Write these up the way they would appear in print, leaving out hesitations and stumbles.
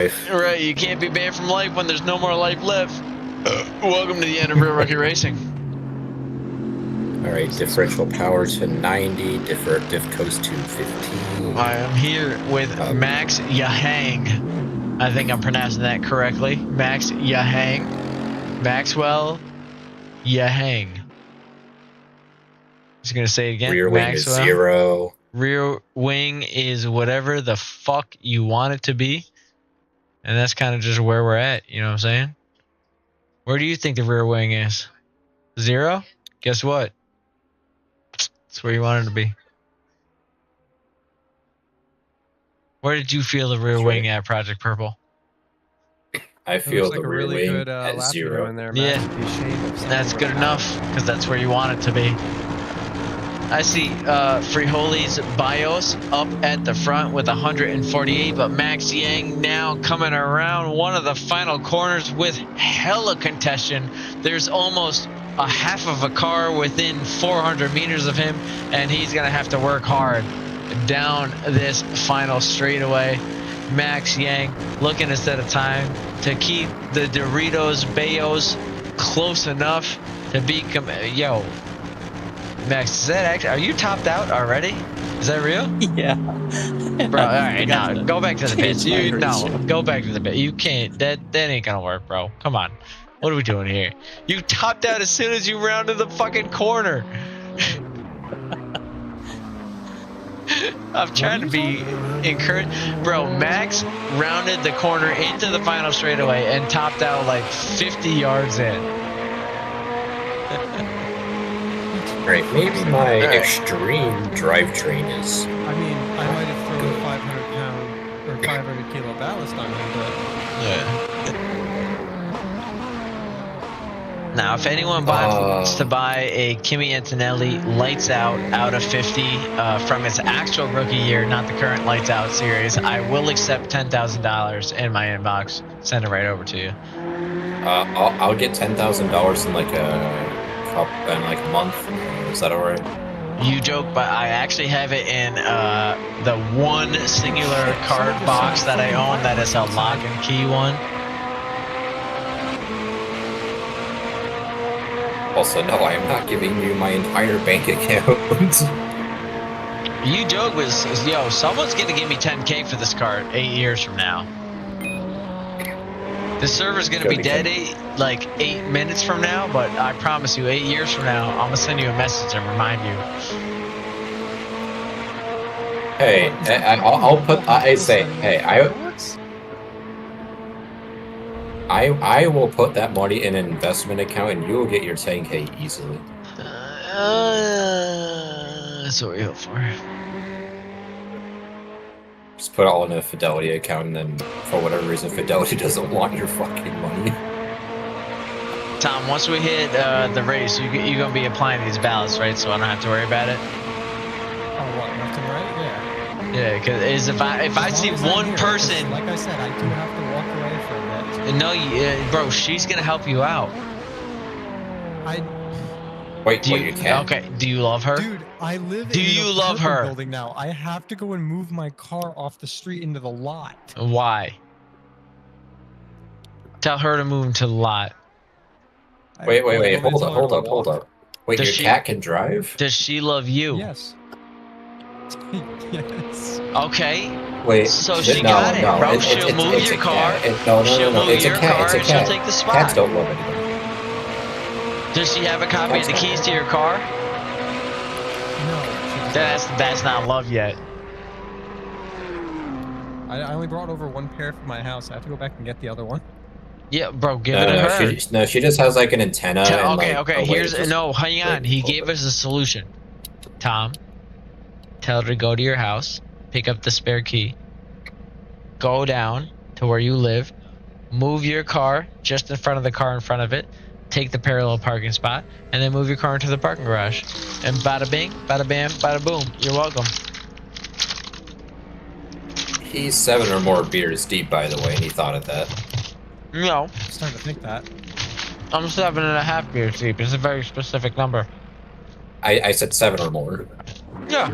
Right, you can't be banned from life when there's no more life left. Welcome to the end of Real Rookie Racing. Alright, differential power to 90, diff goes to 15. I am here with Max Yahang. I think I'm pronouncing that correctly. Max Yahang. Maxwell Yahang. Just gonna say it again. Rear wing Maxwell. is 0. Rear wing is whatever the fuck you want it to be. And that's kind of just where we're at, you know what I'm saying? Where do you think the rear wing is? 0? Guess what? It's where you want it to be. Where did you feel the rear wing at, Project Purple? I feel like the rear wing good, at lap 0. in there, Yeah, that's good enough, because that's where you want it to be. I see Friholi's BIOS up at the front with 148, but Max Yang now coming around one of the final corners with hella contention. There's almost a half of a car within 400 meters of him, and he's going to have to work hard down this final straightaway. Max Yang looking to set a time to keep the Doritos Bayos close enough to beat... Yo, Max, is that actually... Are you topped out already? Is that real? Yeah. Bro, alright, now, go back to the pits. Go back to the pit. You can't... That ain't gonna work, bro. Come on. What are we doing here? You topped out as soon as you rounded the fucking corner. I'm trying to be encouraged. Bro, Max rounded the corner into the final straightaway and topped out like 50 yards in. Right, maybe my extreme drivetrain is... I mean, I might have thrown 500 pound or 500 kilo ballast on him, but... Yeah. Now, if anyone wants to buy a Kimi Antonelli Lights Out of 50 from its actual rookie year, not the current Lights Out series, I will accept $10,000 in my inbox. Send it right over to you. I'll get $10,000 in like a month. Is that alright? You joke, but I actually have it in the one singular card box that I own that is a lock and key one. Also, no, I am not giving you my entire bank account. You joke was, yo, someone's gonna give me 10K for this card 8 years from now. This server's gonna be dead 8 minutes from now, but I promise you 8 years from now, I'm gonna send you a message and remind you. Hey, I'll put, I say, hey, I will put that money in an investment account and you will get your 10K easily. That's what we hope for. Just put it all in a Fidelity account and then, for whatever reason, Fidelity doesn't want your fucking money. Tom, once we hit the race, you're going to be applying these ballots, right? So I don't have to worry about it? Oh, what, left and right? Yeah. Yeah, because if I see one person... Like I said, I do have to walk away from it. No, bro, she's going to help you out. Wait, you can't? Okay, do you love her? Dude, I live do in you an love her? building now. I have to go and move my car off the street into the lot. Why? Tell her to move into the lot. Wait, hold up. Wait, your cat can drive? Does she love you? Yes. Yes. Okay. Wait, so she got it, bro. She'll move your car. She'll move your car and she'll take the spot. Cats don't love anybody. Does she have a copy of the keys to your car? No. That's not love yet. I only brought over one pair from my house. I have to go back and get the other one. Yeah, bro, give it to her. She just has like an antenna. Okay. Hang on. He gave us a solution. Tom, tell her to go to your house, pick up the spare key, go down to where you live, move your car just in front of the car in front of it, take the parallel parking spot, and then move your car into the parking garage. And bada bing, bada bam, bada boom. You're welcome. He's 7 or more beers deep, by the way, and he thought of that. No. I'm starting to think that. I'm 7.5 beers deep. It's a very specific number. I said 7 or more. Yeah.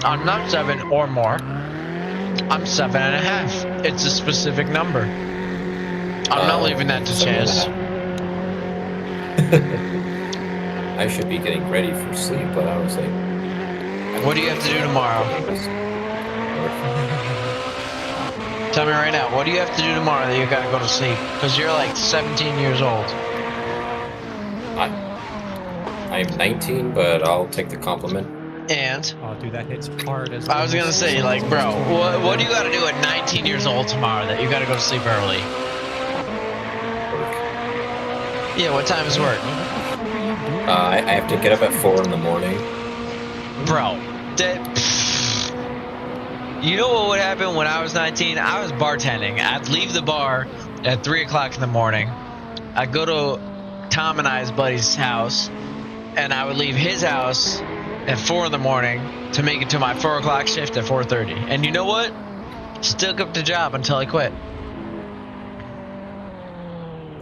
I'm not 7 or more. I'm 7.5. It's a specific number. I'm not leaving that to chance. 7.5. I should be getting ready for sleep, but I was like, What do you have to do tomorrow? Tell me right now, what do you have to do tomorrow that you gotta go to sleep? Because you're like 17 years old. I'm 19, but I'll take the compliment. And Oh, dude, that hits hard as. I was gonna say, like, bro, what do you gotta do at 19 years old tomorrow that you gotta go to sleep early? Work. Yeah, what time is work? I have to get up at 4 in the morning. Bro, you know what would happen when I was 19? I was bartending. I'd leave the bar at 3 o'clock in the morning. I'd go to Tom and I's buddy's house, and I would leave his house at 4 in the morning to make it to my 4 o'clock shift at 4:30. And you know what? Still kept the job until I quit.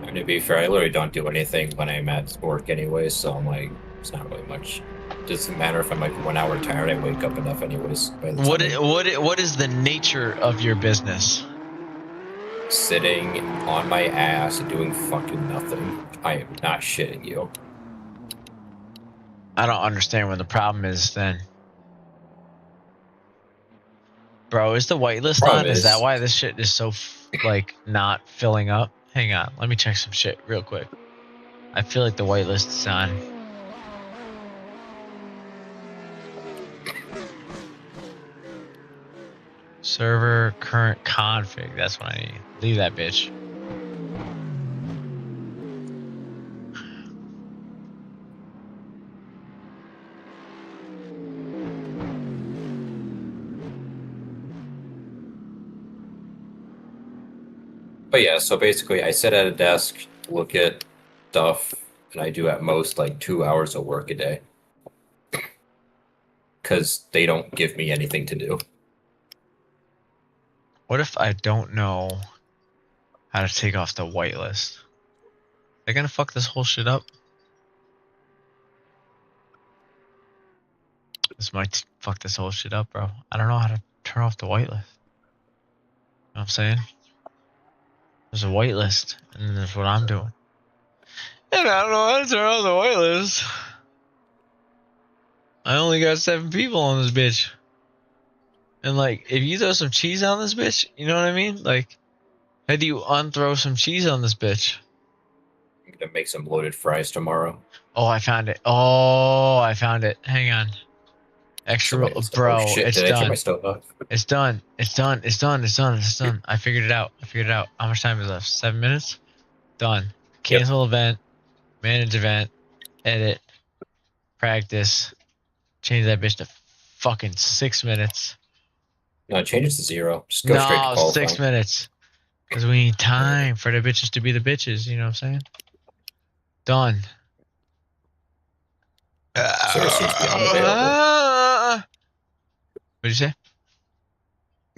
And to be fair, I literally don't do anything when I'm at work anyway, so I'm like, it's not really much. Doesn't matter if I'm like 1 hour tired, I wake up enough anyways. What is the nature of your business? Sitting on my ass doing fucking nothing. I am not shitting you. I don't understand what the problem is then. Bro, is the whitelist on? Is that why this shit is so, like, not filling up? Hang on, let me check some shit real quick. I feel like the whitelist is on. Server current config, that's what I need. Leave that bitch. But yeah, so basically I sit at a desk, look at stuff, and I do at most like 2 hours of work a day. Because they don't give me anything to do. What if I don't know how to take off the whitelist? They're gonna fuck this whole shit up? This might fuck this whole shit up, bro. I don't know how to turn off the whitelist. You know what I'm saying? There's a whitelist, and that's what I'm doing. And I don't know how to turn off the whitelist. I only got 7 people on this bitch. And like, if you throw some cheese on this bitch, you know what I mean? Like, how do you unthrow some cheese on this bitch? I'm gonna make some loaded fries tomorrow. Oh, I found it. Oh, I found it. Hang on. Extra, bro, oh, shit. it's Did done. I turn my stove off? It's done. It's done. It's done. It's done. It's done. I figured it out. I figured it out. How much time is left? 7 minutes? Done. Cancel event. Manage event. Edit. Practice. Change that bitch to fucking 6 minutes. No, change it to 0. Just go straight to qualifying. No, 6 minutes. Because we need time for the bitches to be the bitches. You know what I'm saying? Done. Server seems to be unavailable. What'd you say?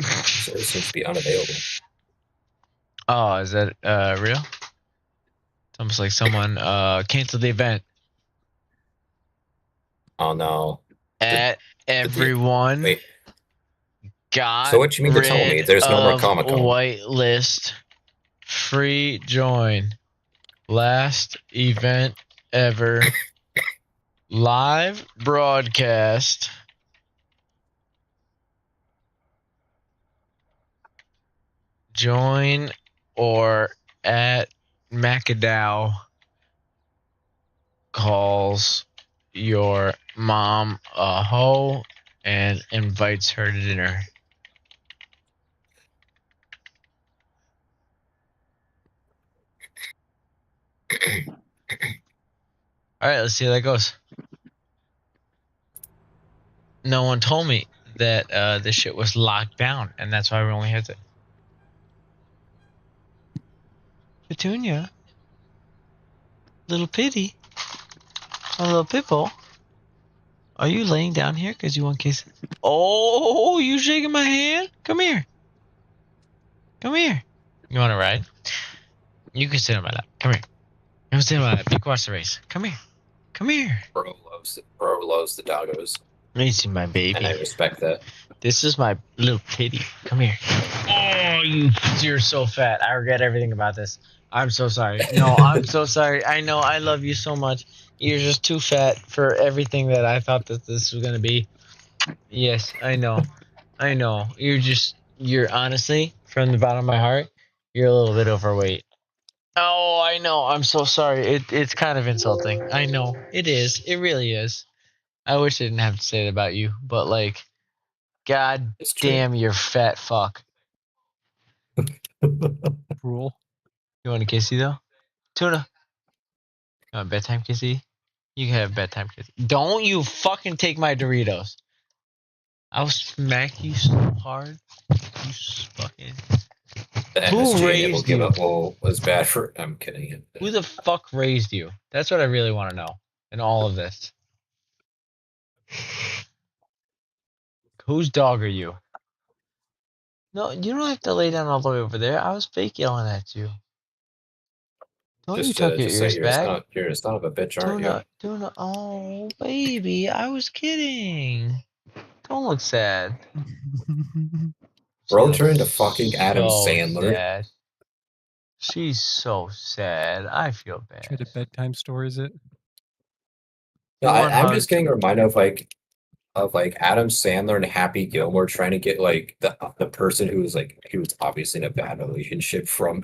Server seems to be unavailable. Oh, is that real? It's almost like someone canceled the event. Oh no. Everyone Wait. got So what you mean to tell me there's no more Comic-Con? Whitelist. Free join. Last event ever. Live broadcast. Join or at McAdow calls your mom a hoe and invites her to dinner. Alright, let's see how that goes. No one told me that this shit was locked down, and that's why we only had to. Petunia. Little pitty. A little pipple. Are you laying down here because you want kisses? Oh, you shaking my hand? Come here. Come here. You want to ride? You can sit on my lap. Come here. You can sit on my lap. You can watch the race. Come here. Come here. Bro loves the doggos. Let me see my baby. And I respect that. This is my little kitty. Come here. Oh, you're so fat. I regret everything about this. I'm so sorry. No, I'm so sorry. I know I love you so much. You're just too fat for everything that I thought that this was gonna be. Yes, I know. I know. You're honestly, from the bottom of my heart, you're a little bit overweight. Oh, I know. I'm so sorry. It's kind of insulting. I know. It is. It really is. I wish I didn't have to say that about you, but like, god It's true. damn, you're fat fuck. Cruel. You want a kissy though? Tuna. You want a bedtime kissy? You can have bedtime kissy. Don't you fucking take my Doritos. I'll smack you so hard. You fucking. The Who MSG enable raised give you? up was bad for. I'm kidding. Who the fuck raised you? That's what I really want to know in all of this. Whose dog are you? No, you don't have to lay down all the way over there. I was fake yelling at you. Don't you tuck your Just say ears back? you're a son of a bitch, aren't you? Tuna. Oh, baby, I was kidding. Don't look sad. Bro She turned into looks fucking Adam so Sandler. sad. She's so sad. I feel Try to bad. bedtime story, is it? No, You want I'm hugs? just getting reminded of like Adam Sandler and Happy Gilmore trying to get like the person who was like he was obviously in a bad relationship from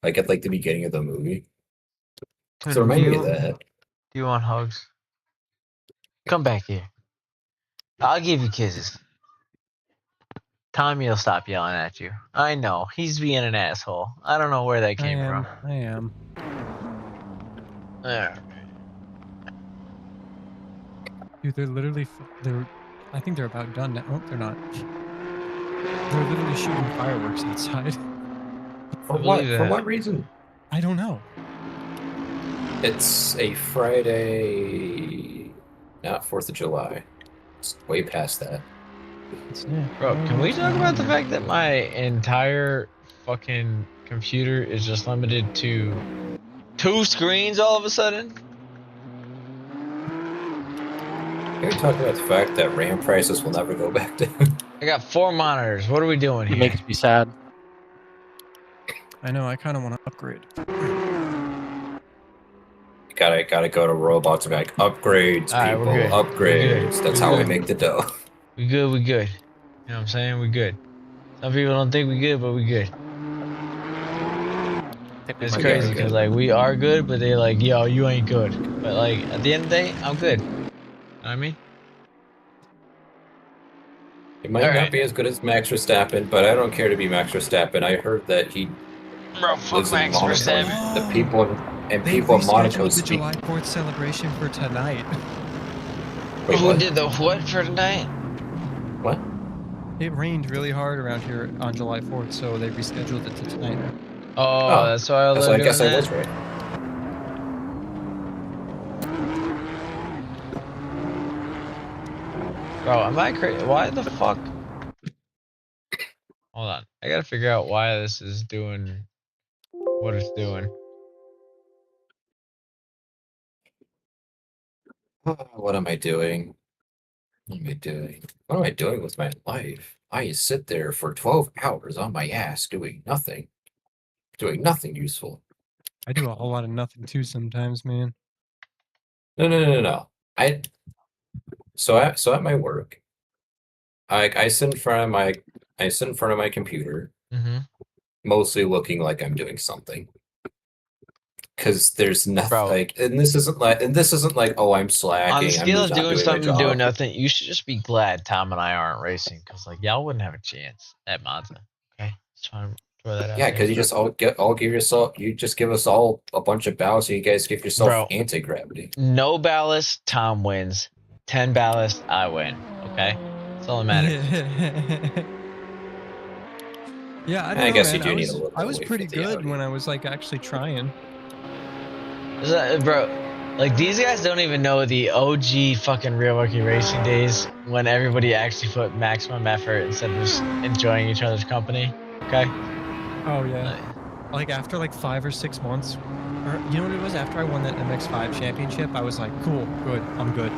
like at like the beginning of the movie. So Tuna, remind me of that. do you want hugs? Come back here. I'll give you kisses. Tommy will stop yelling at you. I know. He's being an asshole. I don't know where that came from. I am. There. Dude, they're literally. I think they're about done now. Oh, they're not. They're literally shooting fireworks outside. For believe what? For that. what reason? I don't know. It's a Friday, not 4th of July. It's way past that. Bro, can we talk about the fact that my entire fucking computer is just limited to 2 screens all of a sudden? Can we talk about the fact that RAM prices will never go back down? I got 4 monitors. What are we doing It here? makes me sad. I know. I kind of want to upgrade. Gotta go to Roblox and be like, upgrades, All right, people, we're good. upgrades. That's how we good. make the dough. We good. You know what I'm saying? We good. Some people don't think we good, but we good. It's might be crazy good. because like we are good, but they're like, yo, you ain't good. But like at the end of the day, I'm good. You know what I mean? It might not be as good as Max Verstappen, but I don't care to be Max Verstappen. I heard that he Bro, lives fuck in Max Monaco. Verstappen. The people and They people in Monaco rescheduled the speak. July 4th celebration for tonight. Wait, Who what? did the what for tonight? What? It rained really hard around here on July 4th, so they rescheduled it to tonight. Oh, that's why So I guess I was right. Bro, am I crazy? Why the fuck? Hold on. I gotta figure out why this is doing what it's doing. What am I doing? What am I doing? What am I doing with my life? I sit there for 12 hours on my ass doing nothing useful. I do a whole lot of nothing too sometimes, man. No. So at my work, I sit in front of my computer, Mm-hmm. mostly looking like I'm doing something. Because there's nothing Bro. like, and this isn't like, oh, I'm slacking. On the scale I'm of just not doing my something to job. doing nothing, you should just be glad Tom and I aren't racing, because like y'all wouldn't have a chance at Monza. Okay, just want to throw that out. Yeah, because you just you just give us all a bunch of ballast, and you guys give yourself Bro. anti-gravity. No ballast, Tom wins. 10 ballast, I win. Okay, that's all that matters. Yeah, I don't I know, guess man. you do need a little I was bit pretty for the good Audi. when I was like actually trying. Bro, like these guys don't even know the OG fucking real rookie racing days when everybody actually put maximum effort instead of just enjoying each other's company. Okay. Oh yeah. Like after like 5 or 6 months, or you know what it was? After I won that MX5 championship, I was like, cool, good, I'm good.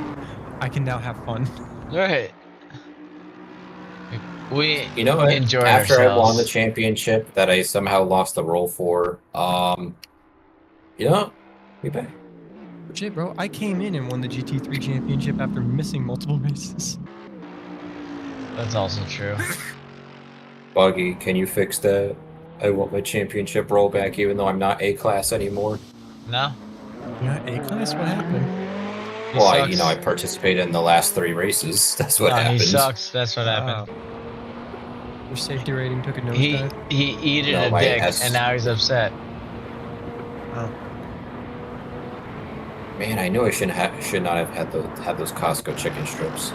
I can now have fun. All right. We You know what? enjoyed After I won the ourselves. championship that I somehow lost the role for, you know, we back. Shit, bro. I came in and won the GT3 championship after missing multiple races. That's also true. Buggy, can you fix that? I want my championship role back, even though I'm not A class anymore. No? Yeah, A class. What happened? He Well, sucks. I participated in the last 3 races. That's what No, happened. he sucks. That's what happened. Your safety rating took a He nosedive. eated No, a my dick, S- and now he's upset. Oh. Man, I knew I should not have had those Costco chicken strips.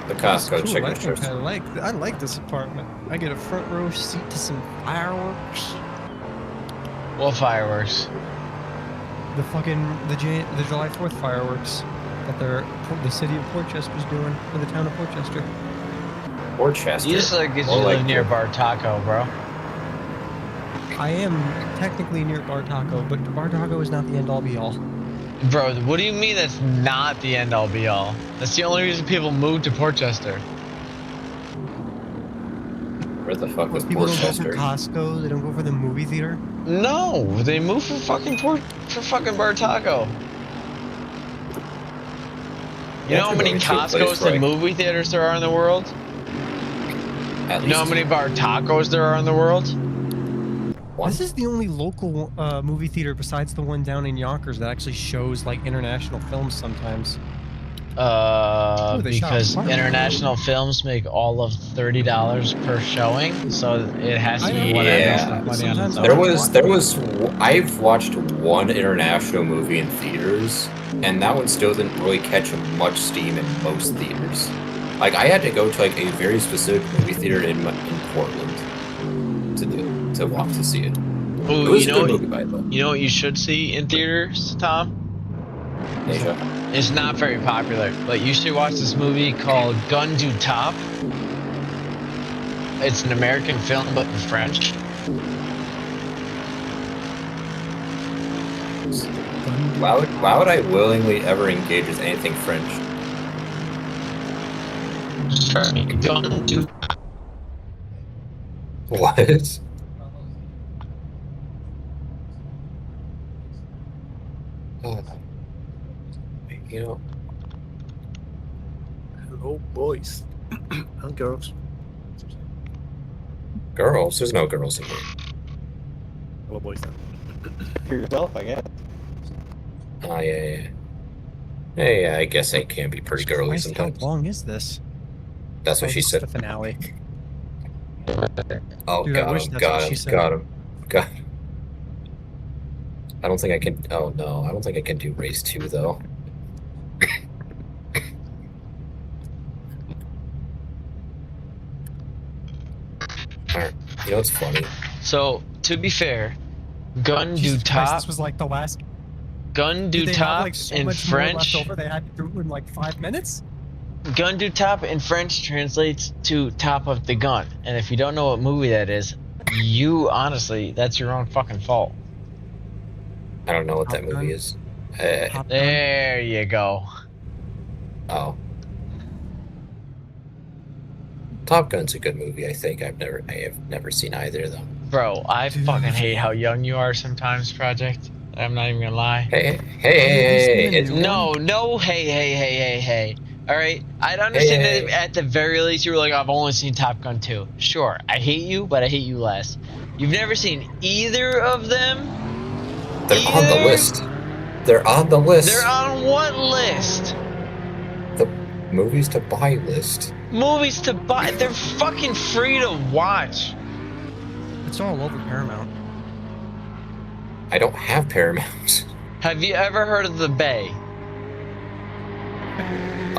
The That's Costco cool. chicken I think strips. I like this apartment. I get a front row seat to some fireworks. What fireworks? The July 4th fireworks that the city of Portchester's doing, or the town of Portchester. Portchester. You just like because Or you like live near the- Bar Taco, bro. I am technically near Bar Taco, but Bar Taco is not the end all be all. Bro, what do you mean that's not the end all be all? That's the only reason people move to Portchester. Where the fuck was People don't go for Portchester? Costco. They don't go for the movie theater. No, they moved for fucking Bar Taco. You know how many Costco's and movie theaters there are in the world? At You know how least many Bar Tacos there are in the world? one. This is the only local movie theater besides the one down in Yonkers that actually shows like international films sometimes. Ooh, they shot Because fire. international films make all of $30 per showing, so it has to be one that makes Yeah. enough money on its Sometimes own. I've watched one international movie in theaters, and that one still didn't really catch much steam in most theaters. Like, I had to go to like a very specific movie theater in Portland to see it. It Ooh, was a good movie, by the way. you know what you should see in theaters, Tom? Asia. It's not very popular, but you should watch this movie called Gun Du Top. It's an American film, but in French. Why would I willingly ever engage with anything French? Gun Du What? You know, Hello, boys and girls. girls. There's no girls in here. Hello, boys. For yourself, I guess. Oh yeah. Hey, I guess I can be pretty girly Christ, sometimes. how long is this? That's what Oh, she this is said. The finale. Oh, Dude, I got wish him, that's got what him, she said. got him, got him. I don't think I can. Oh no, I don't think I can do race 2 though. Alright, you know what's funny? So, to be fair, Gun Du Jesus Christ, Top, this was like the last. Gun Du Did they have Top like so in much more left French. over? They had to do it in like 5 minutes. Gun Du Top in French translates to top of the gun. And if you don't know what movie that is, you honestly, that's your own fucking fault. I don't know what that Top Gun? movie is. Top Gun. There you go. Oh. Top Gun's a good movie, I think. I have never seen either of them. Bro, I Dude. fucking hate how young you are sometimes, Project. I'm not even gonna lie. Hey, it's No, hey. Alright? I'd understand if at the very least you were like, I've only seen Top Gun 2. Sure, I hate you, but I hate you less. You've never seen either of them? they're on the list. They're on the list. They're on what list? The movies to buy list. Movies to buy. They're fucking free to watch. It's all over Paramount. I don't have Paramount. Have you ever heard of The Bay?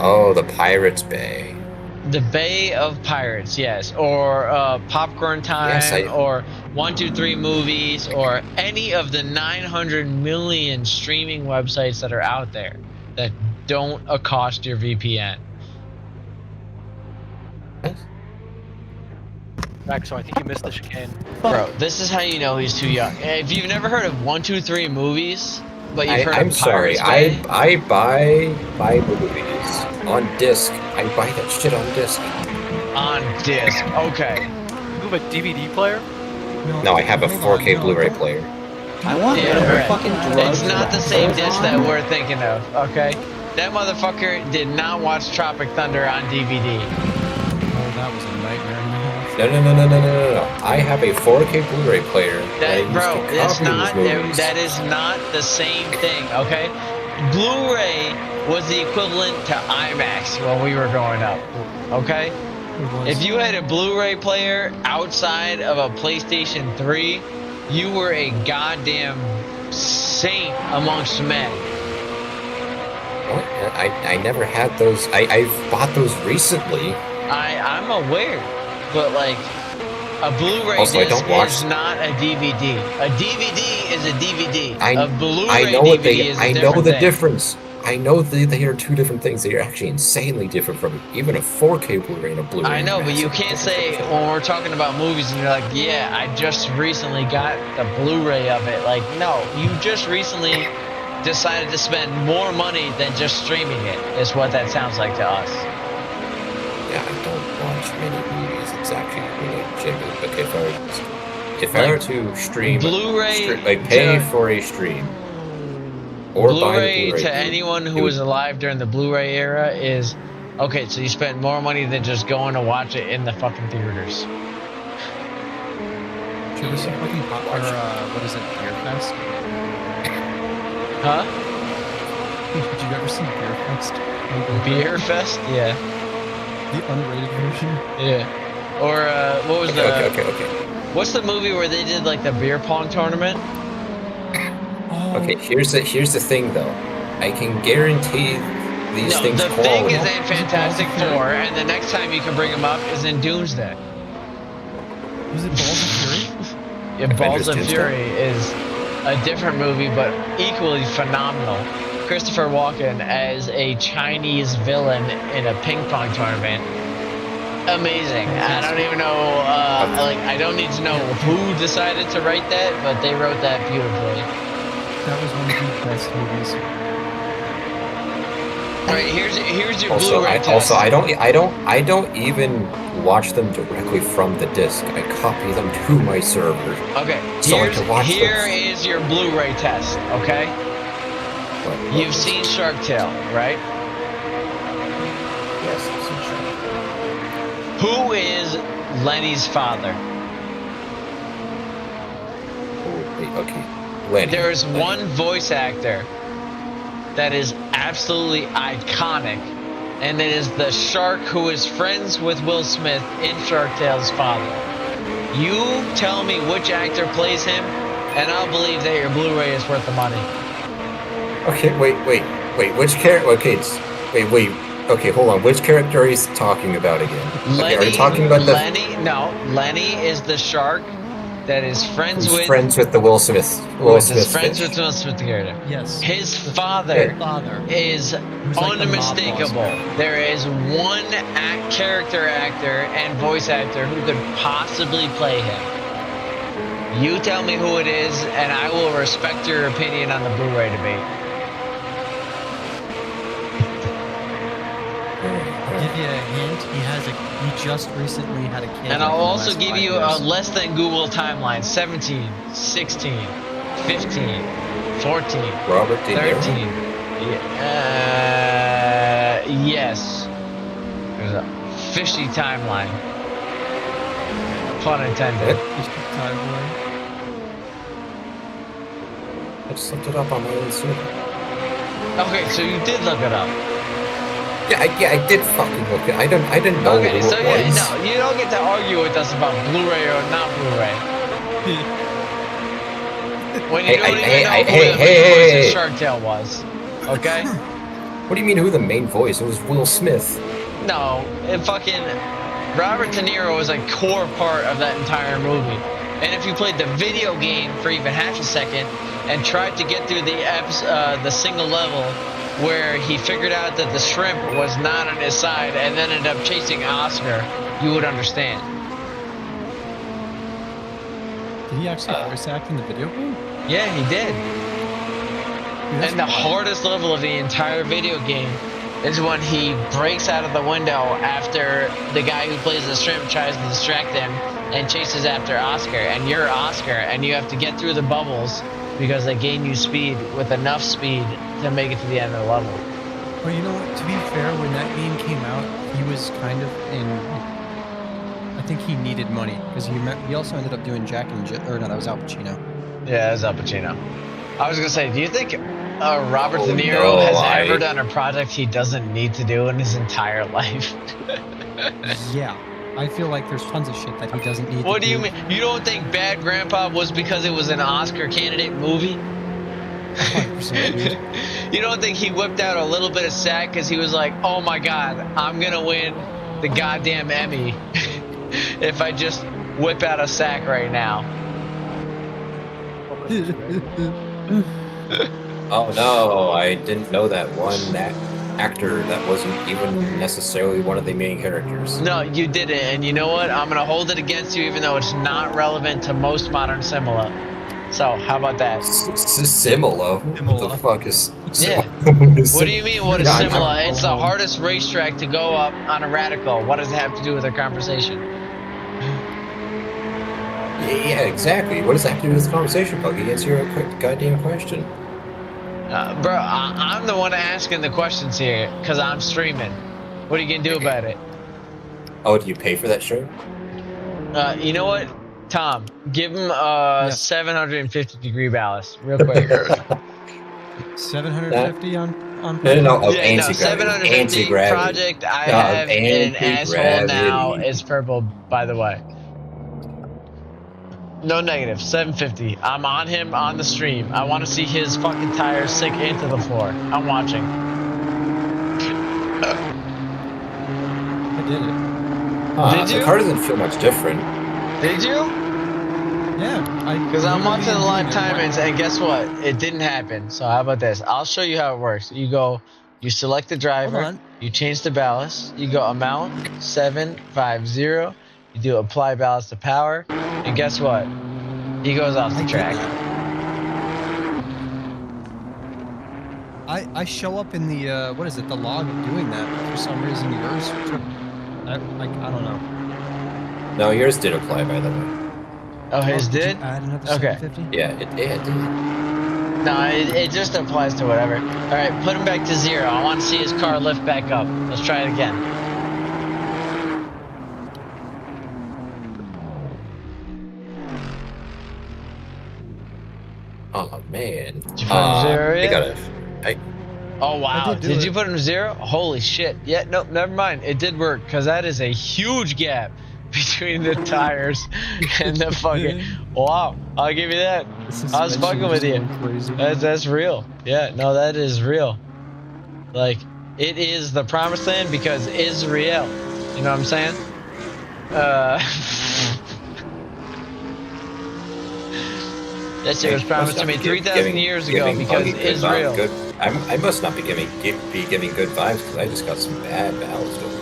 Oh, the Pirates Bay. The Bay of Pirates, yes. Or Popcorn Time, Yes, or 123 Movies, or any of the 900 million streaming websites that are out there that don't accost your VPN. Max, so I think you missed the chicane. Bro, this is how you know he's too young. If you've never heard of 123 Movies, but you've heard I'm of sorry. Pirates Bay, I buy movies. on disc. I buy that shit on disc. On disc. Okay. You have a DVD player? No, I have a hold on, 4K no, Blu-ray don't- player. I want Yeah, whatever right. fucking drugs. It's not the that same goes disc on. that we're thinking of, okay? That motherfucker did not watch Tropic Thunder on DVD. Oh, that was a nightmare and a half. No. I have a 4K Blu-ray player that I That, used bro, to it's copy not. those movies. That is not the same thing, okay? Blu-ray was the equivalent to IMAX when we were growing up, okay? It was. If you had a Blu-ray player outside of a PlayStation 3, you were a goddamn saint amongst men. What? I never had those. I've bought those recently. I'm aware, but like a Blu-ray Also, I disc don't watch is not a DVD. A DVD is a DVD. I A Blu-ray I know what DVD they. is a I know different the thing. difference. I know they are two different things. They are actually insanely different from even a 4K Blu-ray and a Blu-ray. I know, but you massively can't different say from each other. when we're talking about movies and you're like, yeah, I just recently got the Blu-ray of it. Like, no, you just recently decided to spend more money than just streaming it, is what that sounds like to us. Yeah, I don't watch many movies. It's actually really genuine. But if I were to stream, Blu-ray like pay to- for a stream or buy the Blu-ray Blu-ray, to it would- anyone it who would- was alive during the Blu-ray era is, okay, so you spent more money than just going to watch it in the fucking theaters. Did you ever see fucking what is it, Beer Fest? Huh? Did you ever see Beer Fest? on Blu-ray? Beer Fest? Yeah. The unrated version? Yeah. Or, what was Okay. what's the movie where they did, like, the beer pong tournament? Oh, Okay, here's the thing though. I can guarantee these No, things the quality. thing is in Is it Fantastic Balls of Fury? Four, and the next time you can bring them up is in Doomsday. was it Balls of Fury? Yeah, Avengers Balls of Doomsday? Fury is a different movie, but equally phenomenal. Christopher Walken as a Chinese villain in a ping pong tournament. Amazing. I don't even know, I don't need to know who decided to write that, but they wrote that beautifully. That was one of the best movies. All right, here's your Also, Blu-ray test. I don't even watch them directly from the disc. I copy them to my server. Okay, So I can watch here those. is your Blu-ray test, okay? What You've was seen it? Shark Tale, right? Yes, I've seen Shark. Who is Lenny's father? Oh, wait, okay. Lenny. There is Lenny. one voice actor that is absolutely iconic, and it is the shark who is friends with Will Smith in Shark Tale's father. You tell me which actor plays him, and I'll believe that your Blu-ray is worth the money. Okay, wait. Which character? Wait. Okay, hold on. Which character are you talking about again? Okay, are you talking about the Lenny? No, Lenny is the shark that is friends who's with. friends with the Will Smith? Is friends with Will Smith character. Yes. His father Father. is Who's like the mob boss. unmistakable. There is one character actor and voice actor who could possibly play him. You tell me who it is, and I will respect your opinion on the Blu-ray debate. Give you a hint. He just recently had a kid. And like, I'll in the also last give 5 you years. a less than Google timeline. 17, 16, 15, 14, Robert De Niro. 13. Yes. There's a fishy timeline. Pun intended. Just the timeline. I just looked it up on my own server. Okay, so you did look it up. Yeah, I did fucking look it. I didn't know Okay, who so it yeah, was. no, you don't get to argue with us about Blu-ray or not Blu-ray. When you don't even know who the main voice of Shark Tale was. Okay? What do you mean who the main voice? It was Will Smith. No, it fucking Robert De Niro was a core part of that entire movie. And if you played the video game for even half a second and tried to get through the single level where he figured out that the shrimp was not on his side and then ended up chasing Oscar, you would understand. Did he actually voice act in the video game? Yeah, he did. Dude, that's And the wild. hardest level of the entire video game is when he breaks out of the window after the guy who plays the shrimp tries to distract him and chases after Oscar, and you're Oscar, and you have to get through the bubbles because they gain you speed with enough speed to make it to the end of the level. Well, you know what? To be fair, when that game came out, he was kind of in. I think he needed money because he also ended up doing Jack and or no, that was Al Pacino. Yeah, that's Al Pacino. I was gonna say, do you think Robert De Niro has ever done a project he doesn't need to do in his entire life? Yeah. I feel like there's tons of shit that he doesn't need to do. What do you mean? You don't think Bad Grandpa was because it was an Oscar candidate movie? 100%, dude. You don't think he whipped out a little bit of sack because he was like, oh my god, I'm gonna win the goddamn Emmy if I just whip out a sack right now? Oh no, I didn't know that actor that wasn't even necessarily one of the main characters. No, you didn't, and you know what? I'm gonna hold it against you even though it's not relevant to most modern cinema. So, how about that? Simula? What the fuck is... Yeah. What do you mean, what is Simula? It's the hardest racetrack to go up on a radical. What does it have to do with our conversation? Yeah, exactly. What does that have to do with this conversation, Buggy? Answer your quick goddamn question. Bro, I'm the one asking the questions here because I'm streaming. What are you gonna do about it? Oh, do you pay for that show? You know what, Tom? Give him 750 degree ballast, real quick. 750 on No, of yeah, anti-gravity. 750 Anti-gravity. project. I have an asshole now. It's purple, by the way. No negative. 750. I'm on him on the stream. I want to see his fucking tires sink into the floor. I'm watching. I did it. Did you? The car doesn't feel much different. Did you? Yeah. Because I'm watching the live timings, and guess what? It didn't happen. So how about this? I'll show you how it works. You go, you select the driver, you change the ballast, you go amount 750, you do apply ballast to power, and guess what? He goes off the track. I show up in the what is it? The log of doing that. For some reason, yours. I don't know. No, yours did apply, by the way. Oh, his did? Add another Okay. 750? Yeah, it did. No, it just applies to whatever. All right, put him back to 0. I want to see his car lift back up. Let's try it again. Oh man. Did you put him 0 yet? Oh wow, did you put him 0? Holy shit. Yeah, nope, never mind. It did work, because that is a huge gap between the tires and the fucking... Wow, I'll give you that. I was fucking with you. That's real. Yeah, no, that is real. Like, it is the promised land because Israel. You know what I'm saying? That shit was promised to me 3,000 years ago because Israel. I must not be giving good vibes because I just got some bad ballast over here.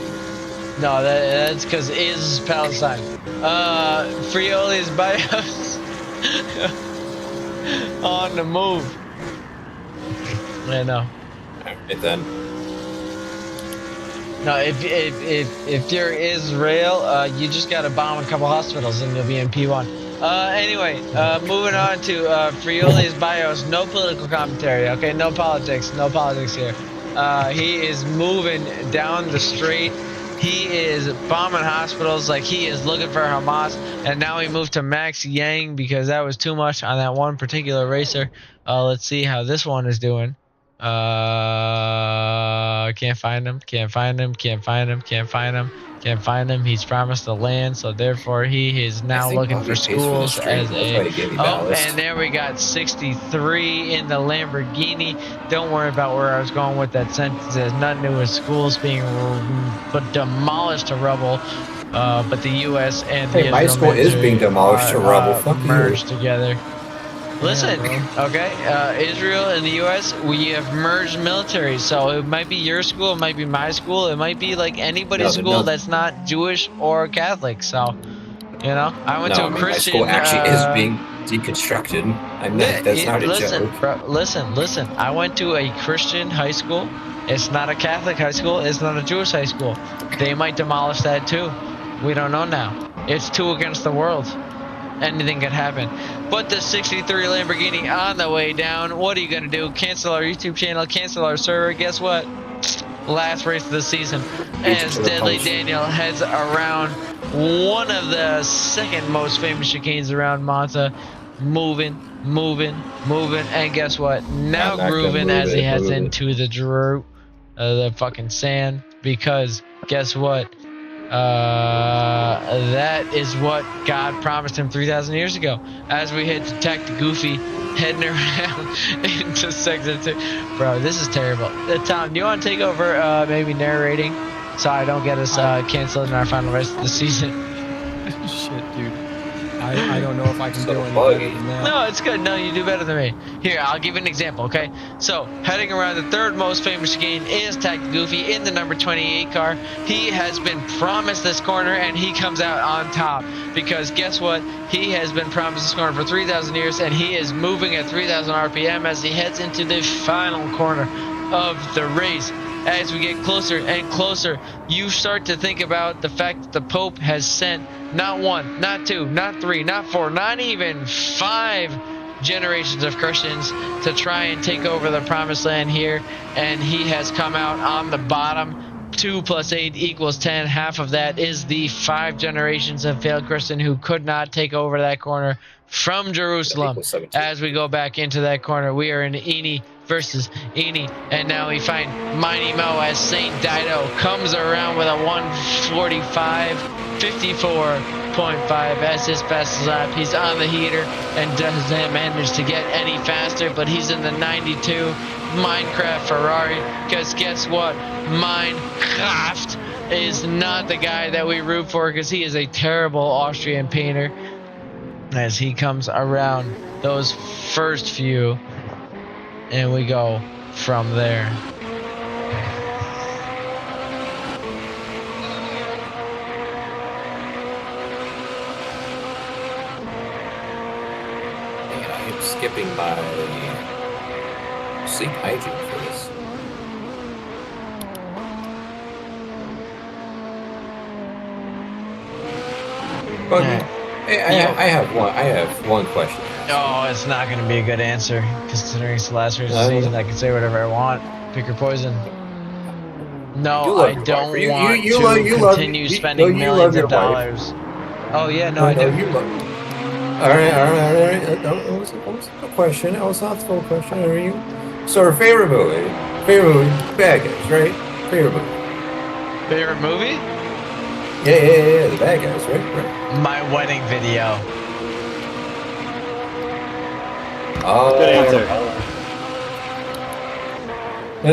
No, that's because is Palestine. Frioli's bios on the move. Yeah, no. Alright then. No, if you're Israel, you just gotta bomb a couple hospitals and you'll be in P1. Anyway, moving on to Frioli's bios. No political commentary, okay? No politics here. He is moving down the street. He is bombing hospitals like he is looking for Hamas. And now he moved to Max Yang because that was too much on that one particular racer. Let's see how this one is doing. Can't find him. He's promised the land, so therefore he is now looking for schools as a... Oh, and there we got 63 in the Lamborghini. Don't worry about where I was going with that sentence. There's nothing new with schools being demolished to rubble. But the U.S. and the my school is being demolished to rubble. Fuck merged you. together. Listen, okay, Israel and the U.S., we have merged military, so it might be your school, it might be my school, it might be like anybody's school that's not Jewish or Catholic, so, you know, I went to a Christian... My school actually is being deconstructed. I mean, that's not a joke. Bro, listen, I went to a Christian high school, It's not a Catholic high school. It's not a Jewish high school. They might demolish that too. We don't know now. It's 2 against the world. Anything could happen. But the 63 Lamborghini on the way down. What are you gonna do? Cancel our YouTube channel, cancel our server. Guess what? Last race of the season. As Deadly Daniel heads around one of the second most famous chicanes around Monza. Moving. And guess what? Now grooving as he heads into the fucking sand. Because guess what? That is what God promised him 3,000 years ago. As we hit Detect Goofy, heading around into Sector 2. Bro, this is terrible. Tom, do you want to take over maybe narrating so I don't get us canceled in our final race of the season? Shit, dude. I don't know if I can So do any buggy. better than that. No, it's good. No, you do better than me. Here, I'll give you an example, okay? So, heading around the third most famous chicane is Tactic Goofy in the number 28 car. He has been promised this corner, and he comes out on top. Because guess what? He has been promised this corner for 3,000 years, and he is moving at 3,000 RPM as he heads into the final corner of the race. As we get closer and closer, you start to think about the fact that the Pope has sent not 1, not 2, not 3, not 4, not even 5 generations of Christians to try and take over the promised land here, and he has come out on the bottom. 2 + 8 = 10. Half of that is the 5 generations of failed Christian who could not take over that corner from Jerusalem. As we go back into that corner, we are in Eni versus Eni, and now we find Mighty Mo as Saint Dido comes around with a 1:45.54 as his fastest lap. He's on the heater and doesn't manage to get any faster, but he's in the 92 Minecraft Ferrari, because guess what? Minecraft is not the guy that we root for, because he is a terrible Austrian painter. As he comes around those first few, and we go from there. Man, I am skipping my sleep hygiene for this. But I have one question. Oh, it's not going to be a good answer, considering it's the last race of the season. I can say whatever I want. Pick your poison. No, I don't want to continue spending millions of dollars. Oh yeah, no, I do. All right. That was a question. That was not the full question. Are you? So, our favorite movie, bad guys, right? Favorite movie. Favorite movie? Yeah, the bad guys, right? My wedding video. Oh, Good answer.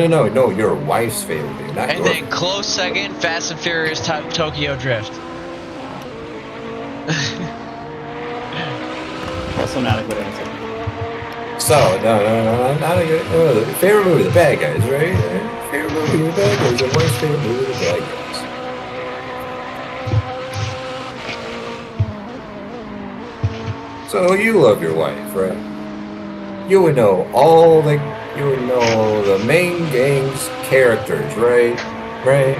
No, your wife's favorite movie, not And your then close second, Fast and Furious Tokyo Drift. Also not a good answer. So, no, not a good. No, the favorite movie, the bad guys, right? Favorite movie, the bad guys. Your wife's favorite movie, the bad guys. So you love your wife, right? You would know the main gang's characters, right? Right?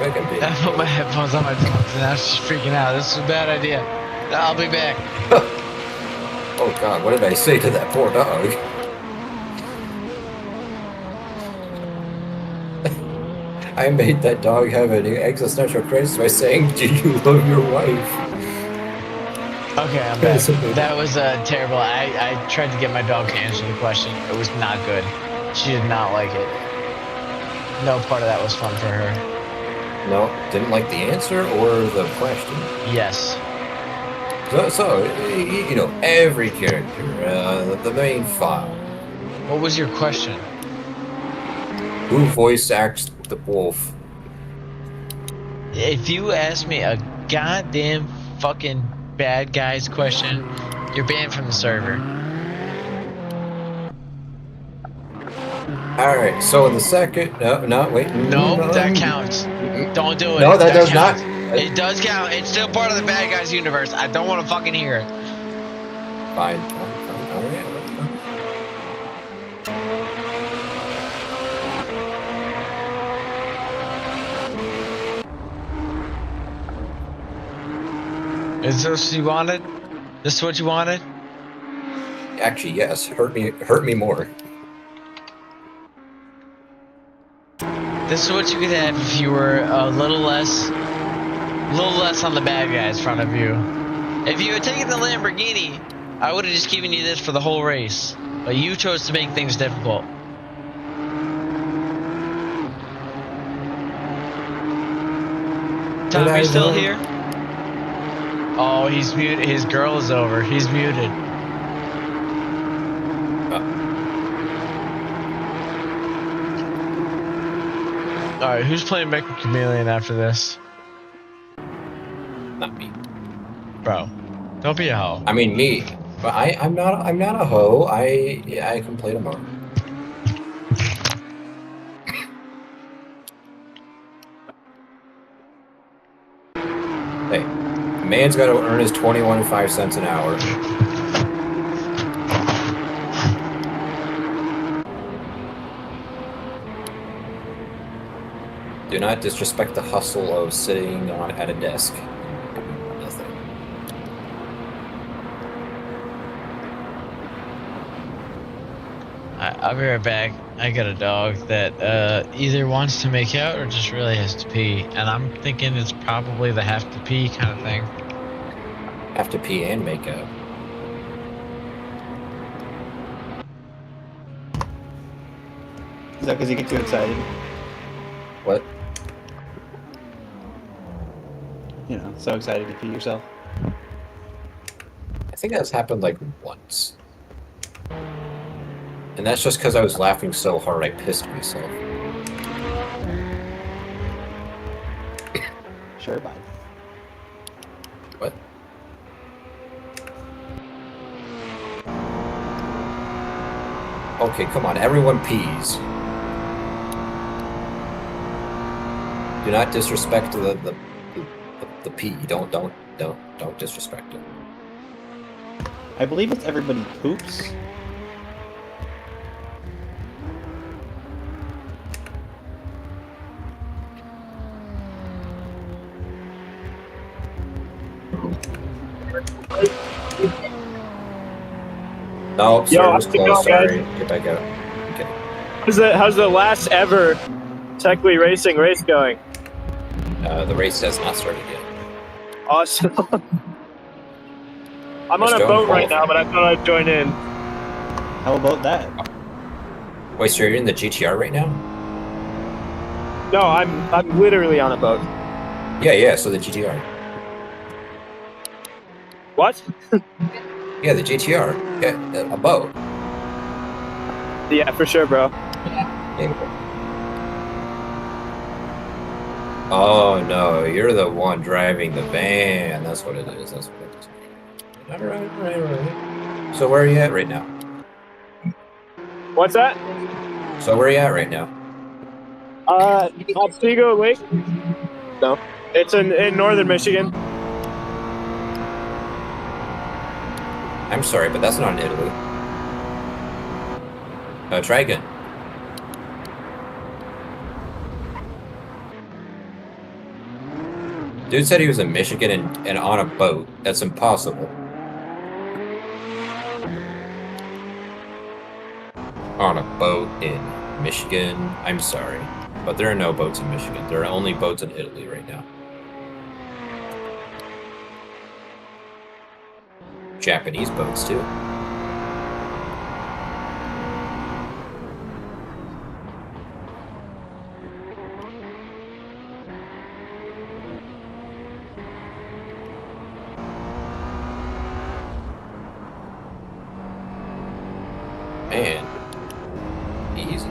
I put my headphones on my phone and now she's freaking out. This is a bad idea. I'll be back. Oh God, what did I say to that poor dog? I made that dog have an existential crisis by saying, "Do you love your wife?" Okay, I'm back. That was terrible. I tried to get my dog to answer the question. It was not good. She did not like it. No part of that was fun for her. No, didn't like the answer or the question. Yes. So you know, every character, the main five. What was your question? Who voice acts the wolf? If you ask me a goddamn fucking bad guys question, you're banned from the server. All right. So in the second, wait. No, that counts. Don't do it. No, that does counts. not. It does count. It's still part of the bad guys universe. I don't want to fucking hear it. Fine. All right. All right. Is this what you wanted? This is what you wanted? Actually, yes. Hurt me more. This is what you could have if you were a little less on the bad guys front of you. If you had taken the Lamborghini, I would have just given you this for the whole race. But you chose to make things difficult. Tom, you still here? Oh, he's muted. His girl is over. He's muted. Alright, who's playing Mecha Chameleon after this? Not me. Bro, don't be a hoe. I mean me. But I'm not a hoe. I can play tomorrow. Hey, a man's got to earn his 21.5 cents an hour. Do not disrespect the hustle of sitting on at a desk. Nothing. I'll be right back. I got a dog that either wants to make out or just really has to pee. And I'm thinking it's probably the have to pee kind of thing. Have to pee and make out. Is that because you get too excited? What? You know, so excited to pee yourself. I think that's happened like once. And that's just because I was laughing so hard I pissed myself. Sure, bye. What? Okay, come on, everyone pees. Do not disrespect the pee. Don't disrespect it. I believe it's everybody poops. No, server's how's it closed. going, Sorry, guys? get back out. Okay. How's the last ever Techly Racing race going? The race has not started yet. Awesome. I'm We're on a still in boat right now, qualifying. but I thought I'd join in. How about that? Wait, so you're in the GTR right now? No, I'm literally on a boat. Yeah, so the GTR. What? Yeah, the GTR. Yeah, a boat. Yeah, for sure, bro. Yeah. Oh no, you're the one driving the van. That's what it is. That's what it is. Alright. So where are you at right now? What's that? So where are you at right now? Oswego Lake? No. It's in northern Michigan. I'm sorry, but that's not in Italy. Try again. Dude said he was in Michigan and on a boat. That's impossible. On a boat in Michigan. I'm sorry, but there are no boats in Michigan. There are only boats in Italy right now. Japanese boats too. Man, easy.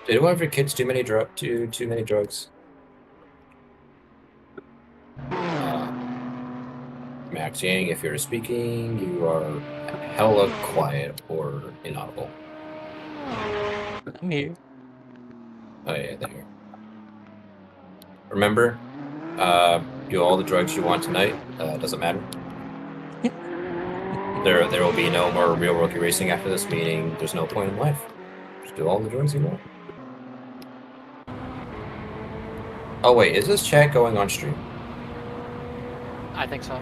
Did one of your kids do too many drugs? Max Yang, if you're speaking, you are hella quiet or inaudible. I'm here. Oh yeah, there. Remember, do all the drugs you want tonight. Doesn't matter. There will be no more real rookie racing after this meeting. There's no point in life. Just do all the drugs you want. Oh wait, is this chat going on stream? I think so.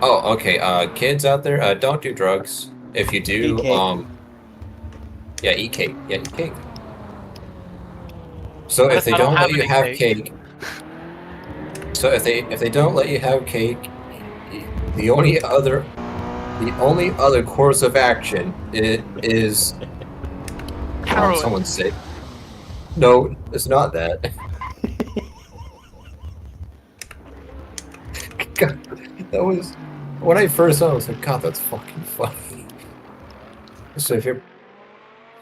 Oh, okay. Kids out there, don't do drugs. If you do, Eat cake. yeah, eat cake. Yeah, eat cake. So What if if they I don't don't let have you any have cake? cake, so if they don't let you have cake, the only other course of action is Heroin. someone sick. No, it's not that. God, that was when I first saw it, I was like, God, that's fucking funny. So if your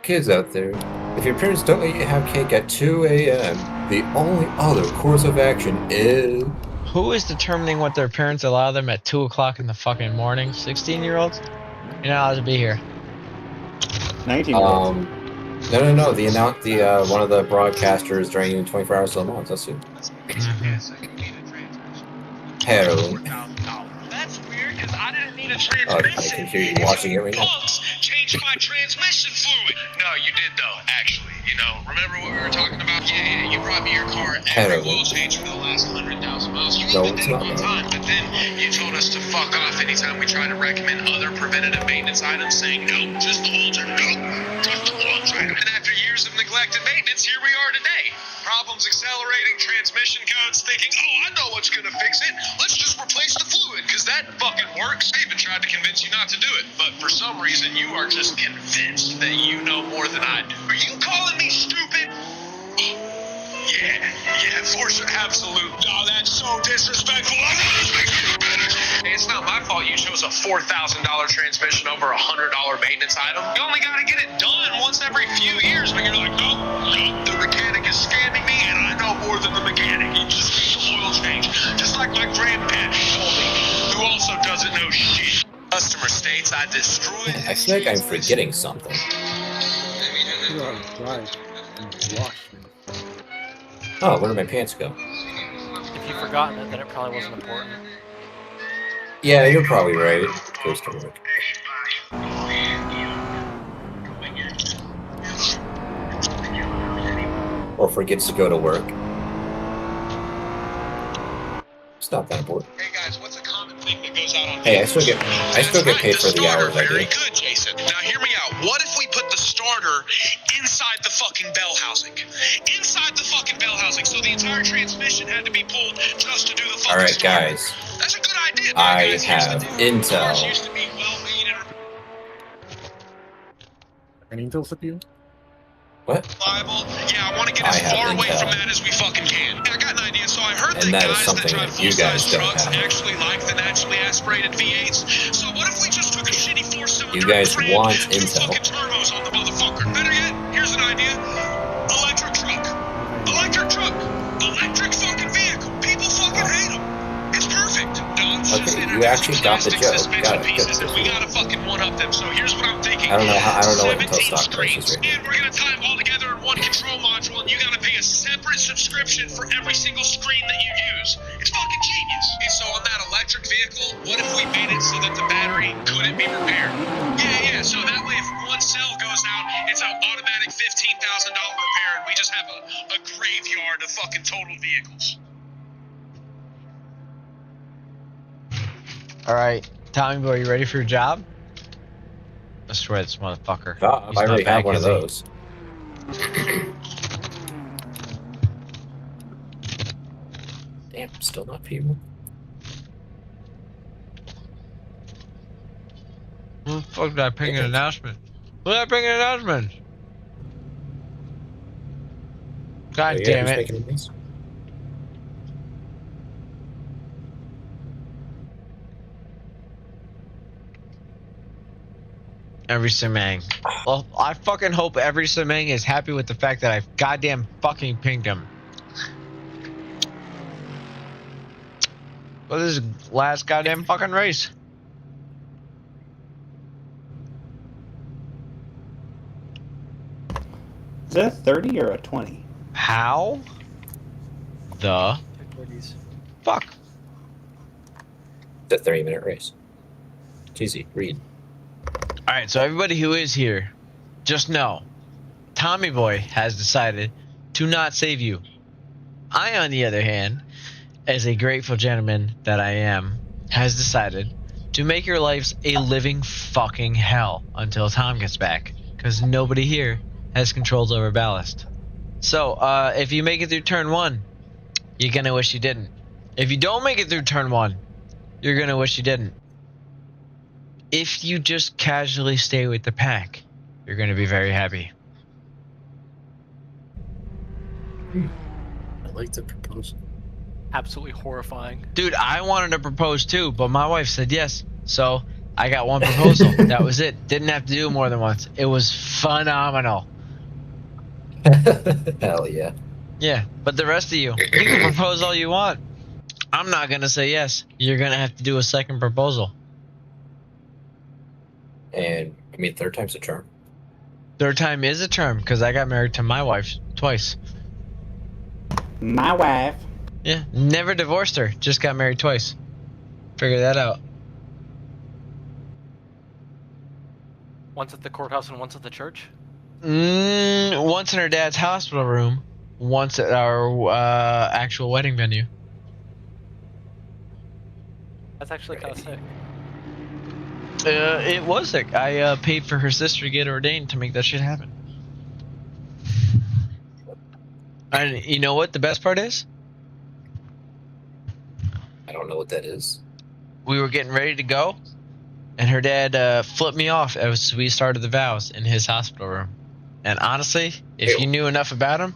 kids out there, if your parents don't let you have cake at 2 a.m., the only other course of action is Who is determining what their parents allow them at 2 o'clock in the fucking morning? 16-year-olds? You're not allowed to be here. 19-year-olds. no. The one of the broadcasters during 24 Hours of Le Mans. That's who. Heroin. That's weird because I didn't need a I transmission. can hear you watching it right now. Punks changed my transmission fluid. No, you did though, actually. You know, remember what we were talking about? Yeah, you brought me your car every Heroin. oil change for the last 100,000 miles. You No, even it's did it not one that. time, but then you told us to fuck off anytime we tried to recommend other preventative maintenance items, saying nope, just the oil change. Nope, just the oil change. And after years of neglected maintenance, here we are today. Problems accelerating, transmission codes, thinking, oh, I know what's gonna fix it. Let's just replace the fluid, because that fucking works. I even tried to convince you not to do it, but for some reason you are just convinced that you know more than I do. Are you calling me stupid? Yeah, for sure, absolute. Oh, that's so disrespectful. It's not my fault you chose a $4,000 transmission over a $100 maintenance item. You only got to get it done once every few years, but you're like, nope, the mechanic is scamming me, and I know more than the mechanic. You just need the oil change, just like my grandpa told me, who also doesn't know shit. Customer states I destroyed. I feel like I'm forgetting something. Oh, where did my pants go? If you've forgotten it, then it probably wasn't important. Yeah, you're probably right. Goes to work. Or forgets to go to work. It's not that important. Hey guys, what's a common thing that goes out on? Hey, I still get paid for the hours I do. Very good, Jason. Now hear me out. What if we put the starter inside the fucking bell housing? Inside the fucking bell housing, so the entire transmission had to be pulled just to do the fucking Alright, starter. guys. That's a good idea. I Guys, here's the have deal. Cars intel. used to be well-made and An intel CPU? What? reliable. Yeah, I want to get I as have far away intel. from that as we fucking can. I got an idea. So I heard And that that is guys something that drive that you guys full-size don't trucks have. actually like the naturally aspirated V8s. So what if we just took a shitty four-cylinder You guys and crammed want two intel. fucking turbos on the motherfucker? Better yet, here's an idea. Electric truck. Electric truck. Electric fucking vehicle. People fucking hate them. It's perfect. Dogs Okay, just you actually got the plastics, joke. suspension Got it. pieces, Good. and we gotta fucking one-up them. So here's what I'm thinking. I don't know what Intel 17 stock price is screens, right now. and we're gonna tie them all together in one control module, and you gotta pay a separate subscription for every single screen that you use. It's fucking genius. And so on that electric vehicle, what if we made it so that the battery couldn't be repaired? Yeah. So that way, if one cell goes out, it's an automatic $15,000 repair, and we just have a graveyard of fucking total vehicles. All right, Tommy boy, you ready for your job? Destroy this motherfucker. I He's already not have back, one of is he? those. Damn, still not people. Who the fuck did I ping an announcement? Who did I ping an announcement? God damn who's it. making these? Every Semang. Well, I fucking hope every Semang is happy with the fact that I've goddamn fucking pinged him. Well, this is last goddamn fucking race. Is that a 30 or a 20? How the fuck? It's a 30-minute race. It's easy. Read. Alright, so everybody who is here, just know, Tommy Boy has decided to not save you. I, on the other hand, as a grateful gentleman that I am, has decided to make your lives a living fucking hell until Tom gets back, because nobody here has controls over ballast. So, if you make it through turn 1, you're gonna wish you didn't. If you don't make it through turn 1, you're gonna wish you didn't. If you just casually stay with the pack, you're gonna be very happy. I like the proposal. Absolutely horrifying. Dude, I wanted to propose too, but my wife said yes. So I got one proposal. That was it. Didn't have to do it more than once. It was phenomenal. Hell yeah. Yeah, but the rest of you can propose all you want. I'm not gonna say yes. You're gonna have to do a second proposal. And I mean, third time's a charm. Third time is a charm because I got married to my wife twice. My wife. Yeah, never divorced her. Just got married twice. Figure that out. Once at the courthouse and once at the church. Once in her dad's hospital room. Once at our actual wedding venue. That's actually kind of sick. It was sick. I paid for her sister to get ordained to make that shit happen. And you know what the best part is? I don't know what that is. We were getting ready to go, and her dad flipped me off as we started the vows in his hospital room. And honestly, if you knew enough about him,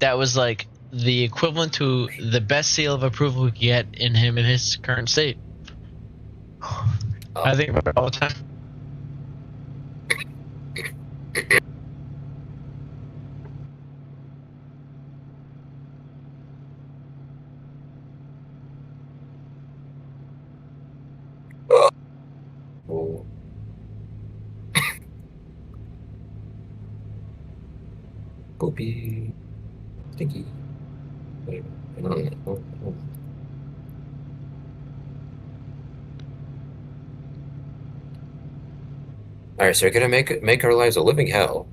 that was like the equivalent to the best seal of approval we could get in him in his current state. I think about it all the time. Oh. Poopy. Stinky. Whatever. I don't know. Oh. Alright, so you're gonna make our lives a living hell.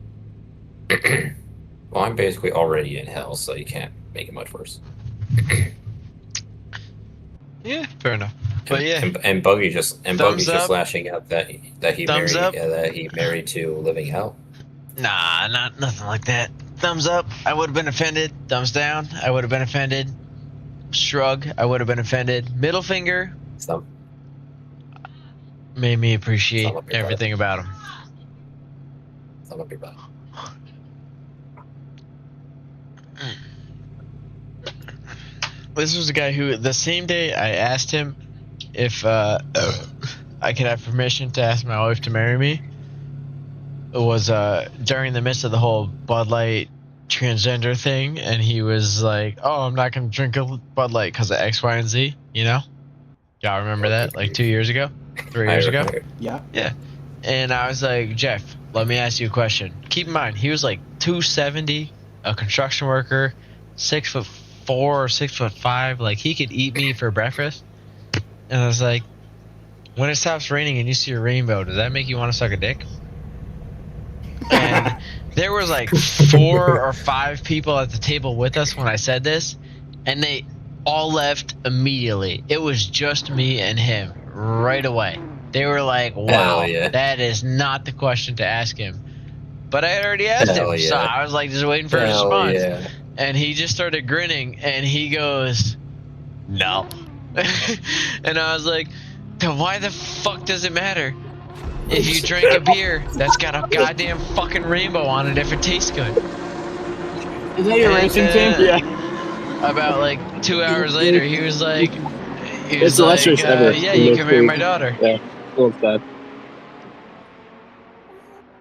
Well, I'm basically already in hell, so you can't make it much worse. Yeah, fair enough. But yeah, And Buggy's just Thumbs up. lashing out that he Thumbs up. married to living hell. nah, nothing like that. Thumbs up, I would have been offended. Thumbs down, I would have been offended. Shrug, I would have been offended. Middle finger Some made me appreciate Thumb up your everything about him. thumb up your butt. This was a guy who, the same day I asked him if I could have permission to ask my wife to marry me, it was during the midst of the whole Bud Light transgender thing, and he was like, "Oh, I'm not gonna drink a Bud Light because of X, Y, and Z." You know, y'all remember that? Like 2 years ago, 3 years ago. Yeah. Yeah. And I was like, Jeff, let me ask you a question. Keep in mind, he was like 270, a construction worker, 6'4" or 6'5". Like, he could eat me for breakfast. And I was like, when it stops raining and you see a rainbow, does that make you want to suck a dick? And there was like 4 or 5 people at the table with us when I said this, and they all left immediately. It was just me and him right away. They were like, wow, yeah. that is not the question to ask him. But I had already asked Hell him, yeah. so I was like just waiting for a Hell response. yeah. And he just started grinning, and he goes, no. And I was like, then why the fuck does it matter? If you drink a beer that's got a goddamn fucking rainbow on it, if it tastes good. Is that your And, racing team? Yeah. About like 2 hours later, he was like, It's the best race ever. yeah, you can marry my daughter. Yeah. Well, it's bad.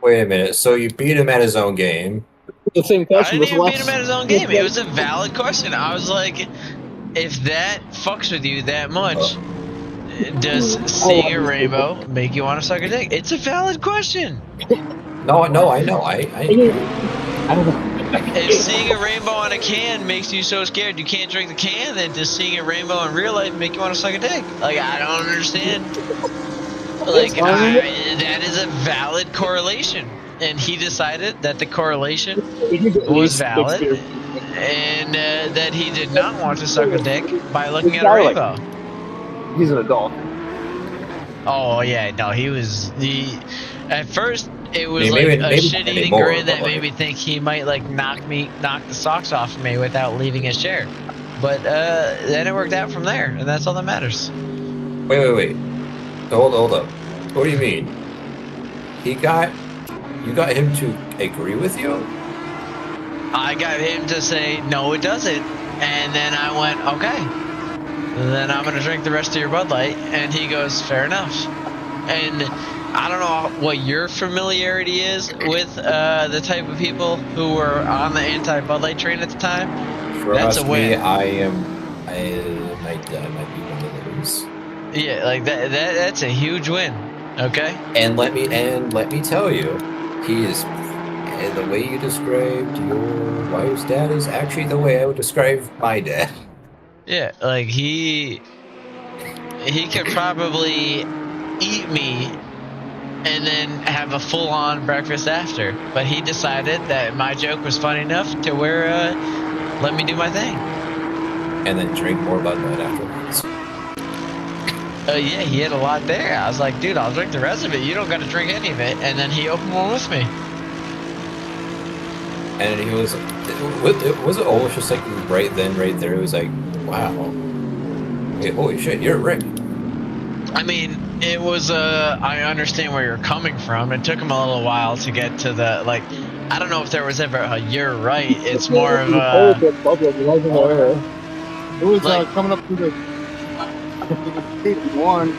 Wait a minute. So you beat him at his own game. The same I question didn't was even beat him at his own game. It last. was a valid question. I was like, if that fucks with you that much, does seeing a rainbow make you want to suck a dick? It's a valid question. No, I know. I agree. I don't know. If seeing a rainbow on a can makes you so scared you can't drink the can, then does seeing a rainbow in real life make you want to suck a dick? Like, I don't understand. Like, that is a valid correlation. And he decided that the correlation was valid and that he did not want to suck a dick by looking at a rainbow. He's an adult. Oh, yeah, no, at first, it was Maybe- like a maybe not shit-eating anymore, grin but that made me think he might like knock the socks off of me without leaving his chair. But then it worked out from there, and that's all that matters. Wait. Hold up. What do you mean? You got him to agree with you? I got him to say, no, it doesn't. And then I went, okay. Then I'm going to drink the rest of your Bud Light. And he goes, fair enough. And I don't know what your familiarity is with the type of people who were on the anti-Bud Light train at the time. That's Trust a win. me, I might be one of those. Yeah, like that's a huge win. Okay? And let me tell you, he is the way you described your wife's dad is actually the way I would describe my dad. Yeah, like he could probably eat me and then have a full-on breakfast after. But he decided that my joke was funny enough to where let me do my thing. And then drink more Bud Light afterwards. Yeah, he had a lot there. I was like, dude, I'll drink the rest of it. You don't got to drink any of it. And then he opened one with me. And he was it almost just like right then, right there, it was like, wow. Wait, holy shit, you're Rick. I mean, it was, I understand where you're coming from. It took him a little while to get to the, like, I don't know if there was ever a you're right. It's more of a... It was like- coming up to the one.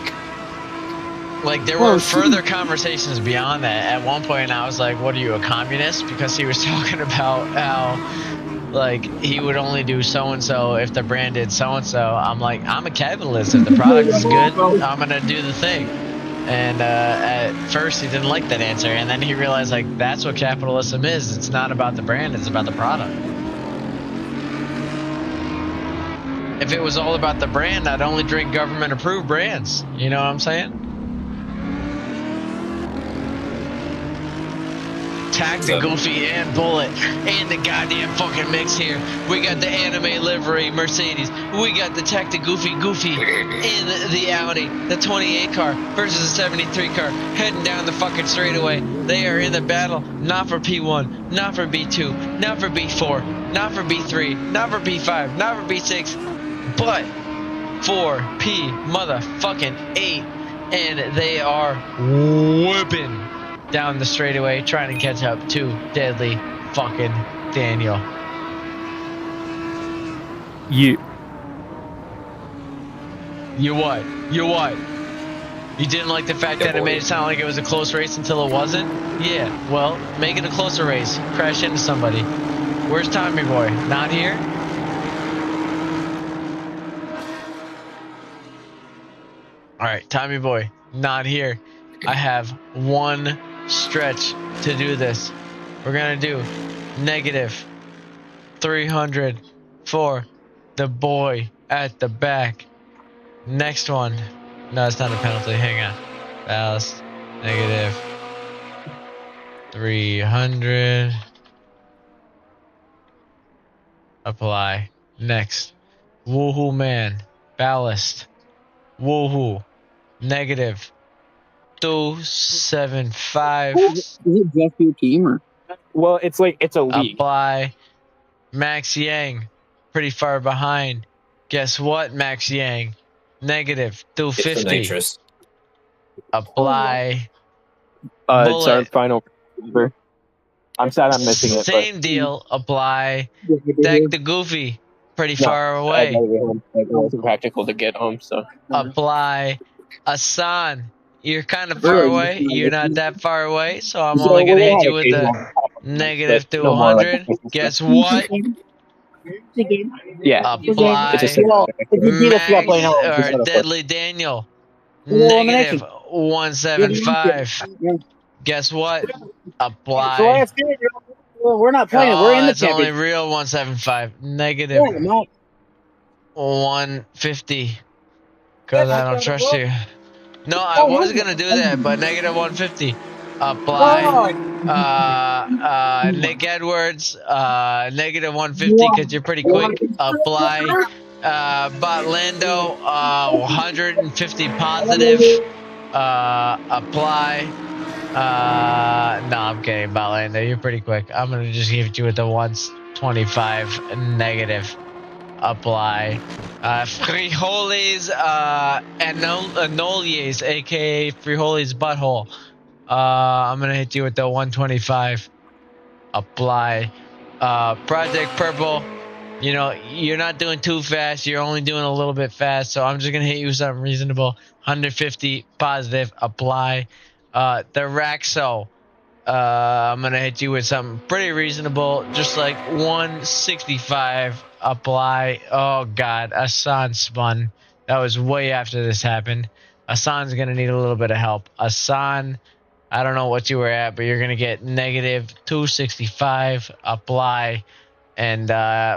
Like, there were further conversations beyond that. At one point, I was like, what are you, a communist? Because he was talking about how, like, he would only do so-and-so if the brand did so-and-so. I'm like, I'm a capitalist. If the product is good, I'm going to do the thing. And at first, he didn't like that answer. And then he realized, like, that's what capitalism is. It's not about the brand. It's about the product. If it was all about the brand, I'd only drink government-approved brands. You know what I'm saying? Tack the Goofy and Bullet and the goddamn fucking mix here. We got the anime livery Mercedes. We got the Tack the Goofy in the Audi. The 28 car versus the 73 car heading down the fucking straightaway. They are in the battle, not for P1, not for B2, not for B4, not for B3, not for B5, not for B6, but for P motherfucking 8. And they are whipping down the straightaway, trying to catch up to deadly fucking Daniel. You what? You what? You didn't like the fact that it made it sound like it was a close race until it wasn't? Yeah, well, make it a closer race. Crash into somebody. Where's Tommy Boy? Not here? Alright, Tommy Boy, not here. I have one stretch to do this. We're gonna do -300 for the boy at the back. Next one. No, it's not a penalty. Hang on. Ballast. -300. Apply. Next. Woohoo man. Ballast. Woohoo. -275. Is it just your team or? Well, it's like it's a league. Apply. Max Yang. Pretty far behind. Guess what, Max Yang? It's the -250. nitrous. Apply. It's our Bullet. final. I'm sad I'm missing it. Same deal. Apply. Deck the Goofy. Pretty far I away. gotta get home. It wasn't practical to get home, so. Apply. Asan. You're kind of far away. You're not that far away, so I'm only we're gonna hit have you with the negative but no more, like, 200. Guess what? Yeah. It's a Apply well, it's a deal if you got playing Max out. or Deadly Daniel. Elimination. Negative 175. Guess what? So Apply. that's good. We're not playing. We're Oh, in the that's only championship. real 175. Negative Yeah, no. 150. Because I don't trust you. No, I was gonna do that, but negative 150. Apply. Nick Edwards, negative 150 because you're pretty quick. Apply. But Lando, 150 positive. Apply. No, I'm kidding about Lando. You're pretty quick. I'm gonna just give it to you with the 125 negative. Apply. Frijoles, Anolies, aka Frijoles butthole. I'm gonna hit you with the 125. Apply. Project Purple. You know, you're not doing too fast. You're only doing a little bit fast. So I'm just gonna hit you with something reasonable. 150 positive. Apply. The Raxo. I'm gonna hit you with something pretty reasonable, just like 165. Apply. Oh God, Asan spun. That was way after this happened. Asan's gonna need a little bit of help. Asan, I don't know what you were at, but you're gonna get negative 265. Apply, and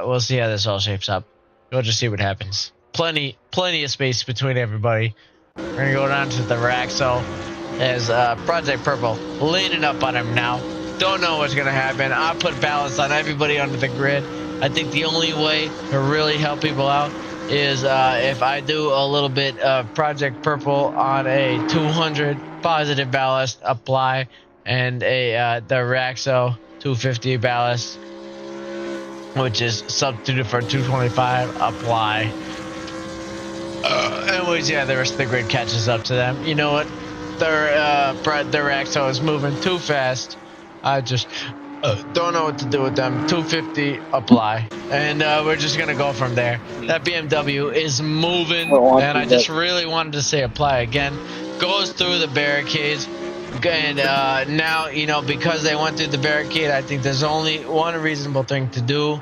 we'll see how this all shapes up. We'll just see what happens. Plenty of space between everybody. We're gonna go down to the Raxo. As Project Purple leaning up on him now. Don't know what's gonna happen. I put balance on everybody under the grid. I think the only way to really help people out is if I do a little bit of Project Purple on a 200 positive ballast, apply, and a the Raxo 250 ballast, which is substituted for 225, apply. Anyways, yeah, the rest of the grid catches up to them. You know what? Their Raxo is moving too fast. I just don't know what to do with them. 250, apply. And we're just going to go from there. That BMW is moving, and I just really wanted to say apply again. Goes through the barricades. And now, you know, because they went through the barricade, I think there's only one reasonable thing to do.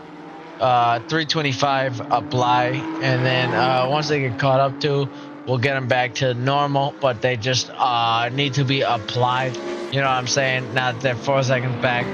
325, apply. And then once they get caught up to, we'll get them back to normal, but they just need to be applied. You know what I'm saying? Now that they're 4 seconds back,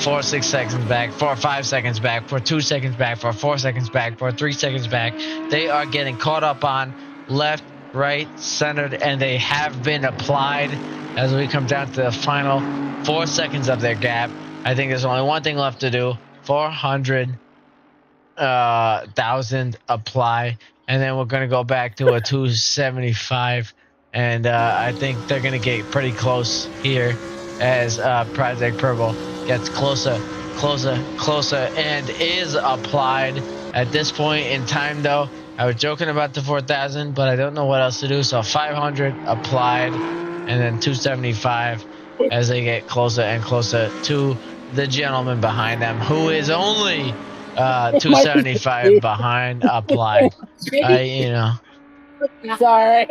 4 6 seconds back, 4 5 seconds back, 4 2 seconds back, 4 4 seconds back, 4 3 seconds back. They are getting caught up on left, right, centered, and they have been applied as we come down to the final 4 seconds of their gap. I think there's only one thing left to do. 400,000 apply, and then we're gonna go back to a 275, and I think they're gonna get pretty close here as Project Purple gets closer, and is applied at this point in time. Though I was joking about the 4,000, but I don't know what else to do. So 500 applied, and then 275 as they get closer and closer to the gentleman behind them, who is only 275 behind applied. You know. Sorry.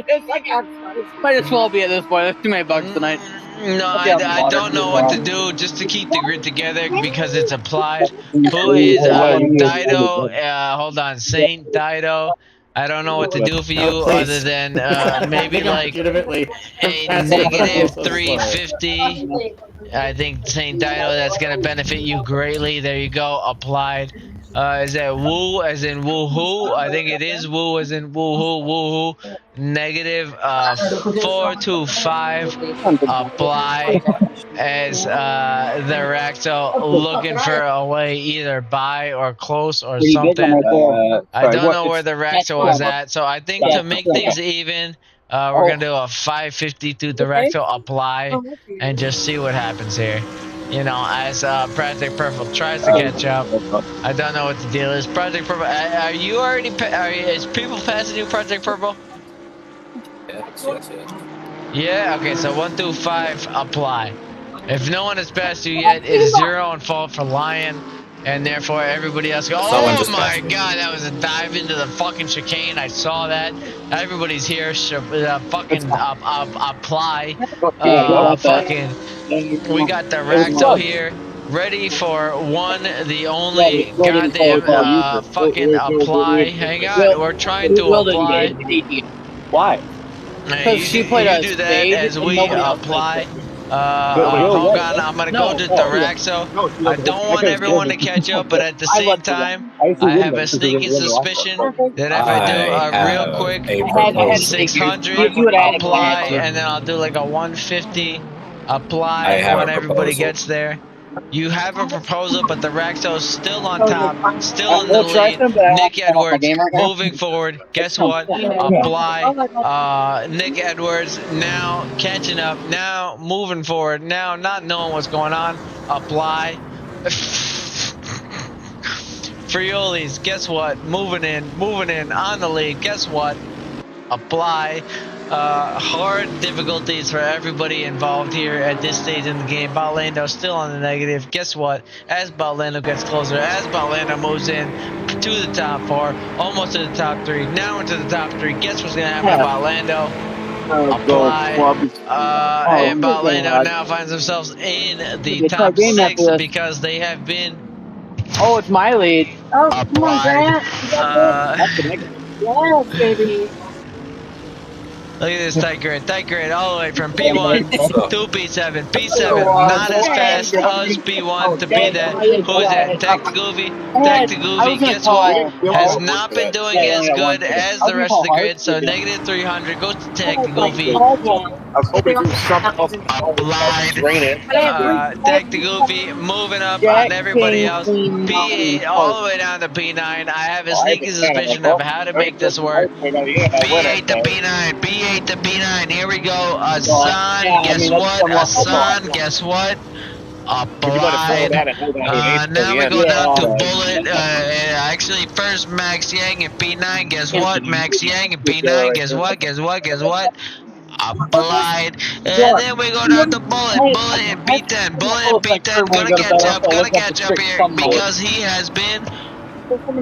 Might as well be at this point. There's too many bugs tonight. No, I don't know what to do just to keep the grid together because it's applied. Who is Dido? Hold on, Saint Dido. I don't know what to do for you other than maybe like a negative 350. I think Saint Dido, that's gonna benefit you greatly. There you go, applied. Is that woo as in woohoo? I think it is woo as in woohoo. Negative 425 apply as the Raxo looking for a way either buy or close or something. I don't know where the Raxo was at, so I think to make things even, we're gonna do a 550 to the Raxo apply and just see what happens here. You know, as Project Purple tries to catch up. I don't know what the deal is. Project Purple, are you already? Is people passing you Project Purple? Yes. Yeah. Okay. So 1 through 5 apply. If no one has passed you yet, it is 0 and fault for Lion. and therefore everybody else goes, Someone oh just my passed me. god, that was a dive into the fucking chicane. I saw that. Everybody's here. Fucking apply. Fucking. We got the Raxo here, ready for one, the only goddamn fucking apply. Hang on, we're trying to Will didn't apply. get it. 18. Why? Because she played You a do that spade as and we nobody else apply. played. Hold on, I'm gonna go to the Raxo. I don't want everyone to catch up, but at the same time, I have a sneaky suspicion that if I do I a real have quick a I had to proposal. think 600 you would add apply, it. and then I'll do like a 150 I apply have when a everybody proposal. gets there. You have a proposal, but the Raxo's still on top, still in the We'll try lead. some, but I Nick have to off my Edwards game right now. moving forward. Guess what? Apply. Nick Edwards now catching up, now moving forward, now not knowing what's going on. Apply. Friolis, guess what? Moving in on the lead. Guess what? Apply. Hard difficulties for everybody involved here at this stage in the game. Balando still on the negative. Guess what? As Balando gets closer, as Balando moves in to the top 4, almost to the top 3, now into the top 3. Guess what's gonna happen to Balando? Apply. And Balando now finds themselves in the top 6 because they have been Oh, it's my lead. applied. Yes, baby. Look at this tight grid all the way from P1 to P7. P7, Oh, not as fast as P1 to be that. Who is that? Tech to Goofy? Tech to Goofy, guess what? Has not been doing as good as the rest of the grid, so negative 300 goes to Tech to Goofy. I was hoping to do something else. Applied. Tech to Goofy, moving up Jack on everybody else. King, P8 all the way down to P9. I have a sneaky suspicion of how to make this work. P8 to P9, P8 to P9. Here we go. Asan, guess what? Asan, guess what? Applied. Now we go down to Bullet. Actually, first Max Yang and P9. Guess what? Max Yang and P9. Guess what? Guess what? Guess what? Applied. And then we go down to Bullet. Bullet and P10. Bullet and P10 gonna catch up. Gonna catch up here because he has been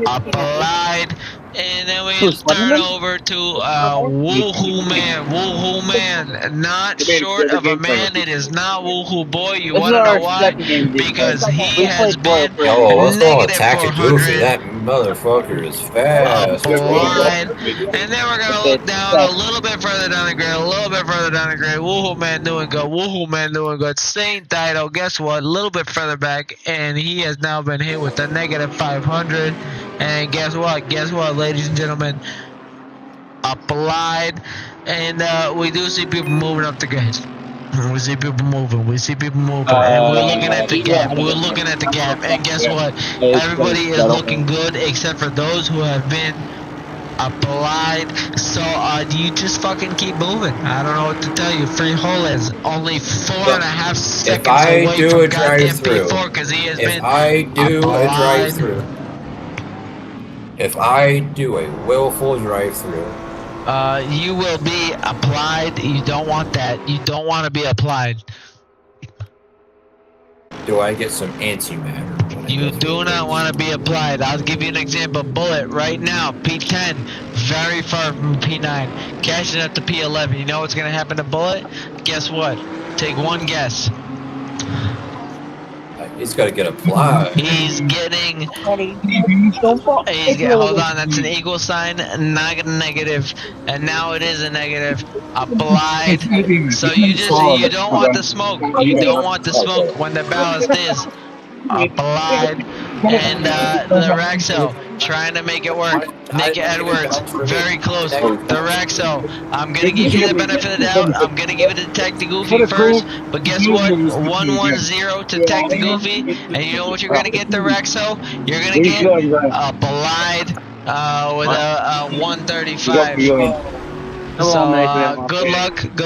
applied. And then we turn over to Woohoo Man. Woohoo Man. Not short of a man. It is not Woohoo Boy. You want to know why? Because he has been Yo, let's go negative attack a Goofy. 400. That motherfucker is fast. Applied. And then we're gonna look down a little bit further down the grid, a little bit further down the grid. Woohoo Man doing good. Woohoo Man doing good. Saint Dido, guess what? A little bit further back, and he has now been hit with the negative 500. And guess what? Guess what, ladies and gentlemen? Applied. And we do see people moving up the grid. We see people moving. We see people moving. And we're looking at the gap. We're looking at the gap. And guess what? Everybody is looking good except for those who have been applied. So do you just fucking keep moving? I don't know what to tell you. Freehold is only 4.5 seconds away from goddamn P4 because he has been applied. If I do a willful drive-through, you will be applied. You don't want that. You don't want to be applied. do I get some antimatter? when I You go do through not these? want to be applied. I'll give you an example. Bullet right now, P10, very far from P9, cashing up to P11. You know what's going to happen to Bullet? Guess what? Take one guess. He's got to get applied. He's getting. Hold on, that's an equal sign, not a negative, and now it is a negative. Applied. So you don't want the smoke. You don't want the smoke when the ballast is applied. And the Raxo trying to make it work. Nick Edwards very close. The Raxo. I'm gonna give you the benefit of the doubt. I'm gonna give it to Tech to Goofy first. But guess what? 1-1-0 to Tech to Goofy. And you know what you're gonna get, the Rexo? You're gonna get applied with a 135. So good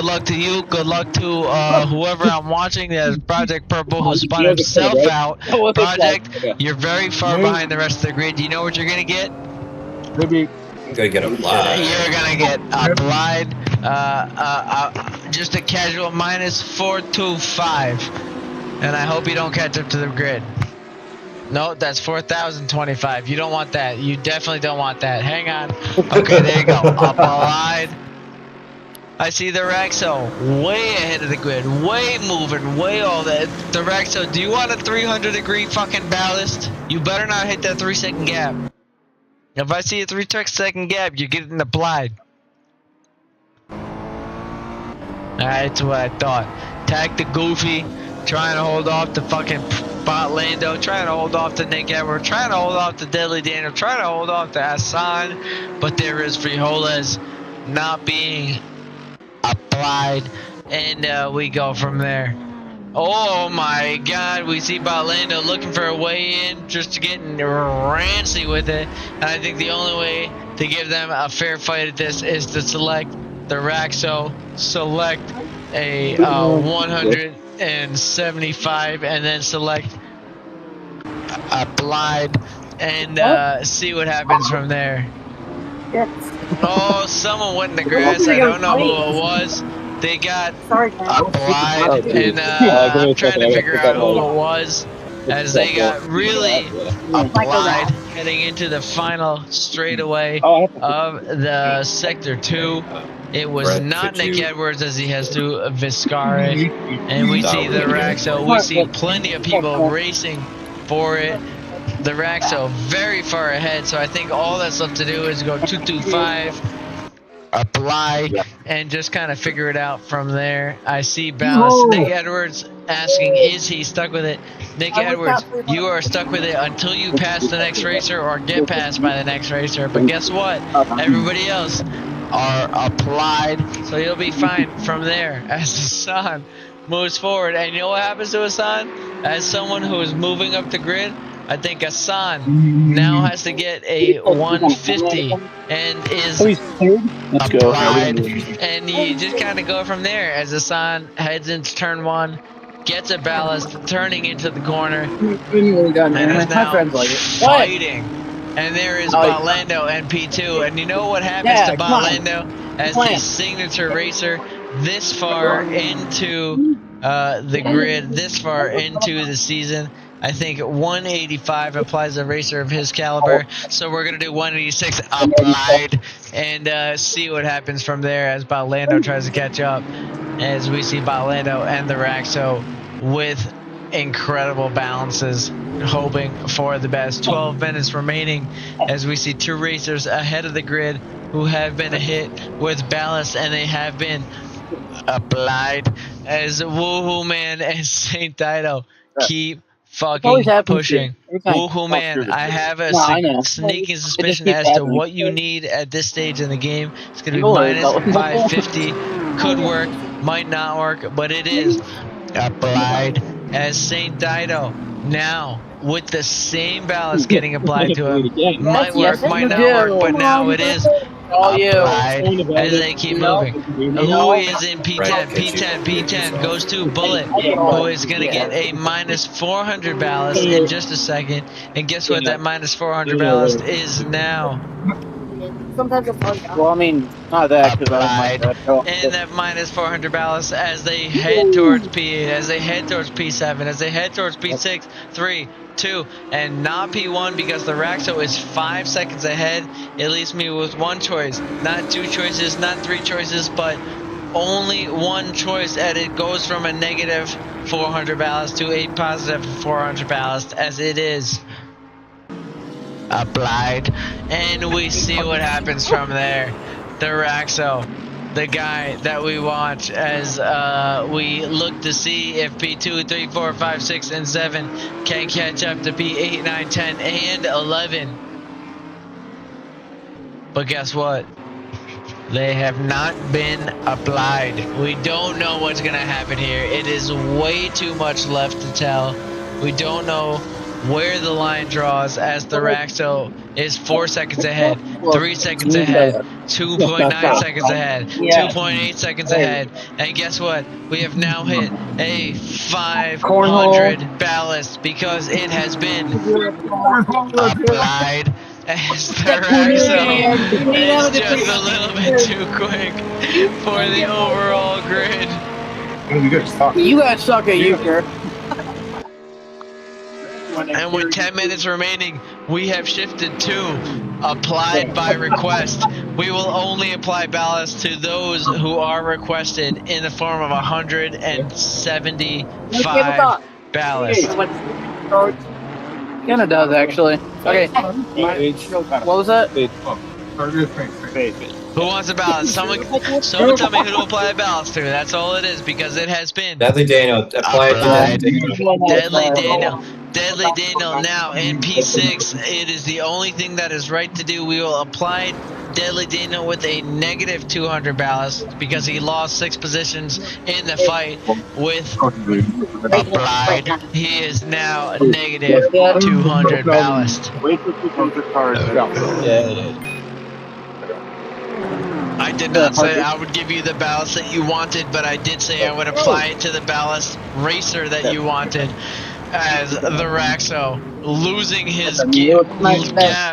luck to you. Good luck to whoever I'm watching. There's Project Purple who spun himself out. Project, you're very far behind the rest of the grid. You know what you're gonna get? I'm gonna get applied. You're gonna get applied. Just a casual minus 425. And I hope you don't catch up to the grid. No, that's 4,025. You don't want that. You definitely don't want that. Hang on. Okay, there you go. Applied. I see the Rexo way ahead of the grid, way moving, way all that. The Rexo, do you want a 300-degree fucking ballast? You better not hit that 3-second gap. If I see a 3-second gap, you're getting applied. That's what I thought. Tag the Goofy, trying to hold off the fucking Bot Lando, trying to hold off the Nick Edwards, trying to hold off the Deadly Daniel, trying to hold off the Hassan, but there is Frijoles not being applied, and we go from there. Oh my god, we see Balando looking for a way in, just getting rancy with it. And I think the only way to give them a fair fight at this is to select the Raxo, select a 175, and then select applied, and see what happens from there. Oh, someone went in the grass. I don't know who it was. They got applied, and I'm trying to figure out who it was, as they got really applied heading into the final straightaway of the Sector 2. It was not Nick Edwards, as he has to Viscari, and we see the Raxo. We see plenty of people racing for it. The Raxo very far ahead, so I think all that's left to do is go 225, apply, and just kind of figure it out from there. I see Ballas. Nick Edwards asking, is he stuck with it? Nick Edwards, you are stuck with it until you pass the next racer or get passed by the next racer. But guess what? Everybody else are applied, so you'll be fine from there as Hassan moves forward. And you know what happens to Hassan? As someone who is moving up the grid, I think Hassan now has to get a 150 and is applied, and you just kind of go from there as Hassan heads into turn 1, gets a ballast, turning into the corner, and is now fighting. And there is Balando and P2, and you know what happens to Balando as the signature racer this far into the grid, this far into the season. I think 185 applies a racer of his caliber, so we're going to do 186 applied and see what happens from there as Balando tries to catch up, as we see Balando and the Raxo with incredible balances, hoping for the best. 12 minutes remaining as we see two racers ahead of the grid who have been hit with ballast, and they have been applied as Woohoo Man and St. Dido keep fucking pushing. Woohoo Man, I have a sneaking suspicion as to what you need at this stage in the game. It's going to be minus 550. Could work, might not work, but it is applied as St. Dido now with the same ballast getting applied to him. Might work, might not work, but now it is applied as they keep moving. Who is in P10? P10 goes to Bullet, who is going to get a minus 400 ballast in just a second. And guess what that minus 400 ballast is now? Sometimes it's hard. Well, I mean, not that, because I don't like that. And that minus 400 ballast as they head towards P8, as they head towards P7, as they head towards P6, 3, 2, and not P1 because the Raxo is 5 seconds ahead. It leaves me with one choice, not two choices, not three choices, but only one choice, and it goes from a negative 400 ballast to a positive 400 ballast, as it is applied, and we see what happens from there. The Raxo, the guy that we watch as we look to see if P2, 3, 4, 5, 6, and 7 can catch up to P8, 9, 10, and 11. But guess what? They have not been applied. We don't know what's going to happen here. It is way too much left to tell. We don't know where the line draws as the Raxo is 4 seconds ahead, 3 seconds ahead, 2.9 seconds ahead, 2.8 seconds ahead, and guess what? We have now hit a 500 ballast because it has been applied as the Raxo is just a little bit too quick for the overall grid. You guys suck at euchre. And with 10 minutes remaining, we have shifted to applied by request. We will only apply ballast to those who are requested in the form of 175 ballast. Kinda does actually. Okay. What was that? Who wants a ballast? Someone tell me who to apply a ballast to. That's all it is, because it has been Deadly Daniel, apply it to Deadly Daniel. Deadly Daniel now in P6. It is the only thing that is right to do. We will apply Deadly Daniel with a negative 200 ballast because he lost 6 positions in the fight with applied. He is now negative 200 ballast. I did not say I would give you the ballast that you wanted, but I did say I would apply it to the ballast racer that you wanted as the Raxo, losing his gap.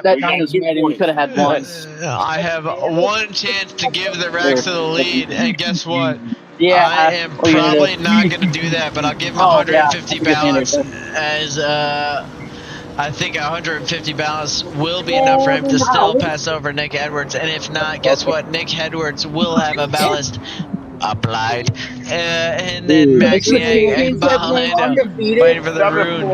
That is right, and we could have had one. I have one chance to give the Raxo the lead, and guess what? Yeah, I am what are you gonna probably do? not going to do that, but I'll give him Oh, 150 yeah, ballots as I think 150 ballots will be enough for him to still pass over Nick Edwards, and if not, guess what? Nick Edwards will have a ballast applied, and then Max Yang and Bahalando waiting for the rune.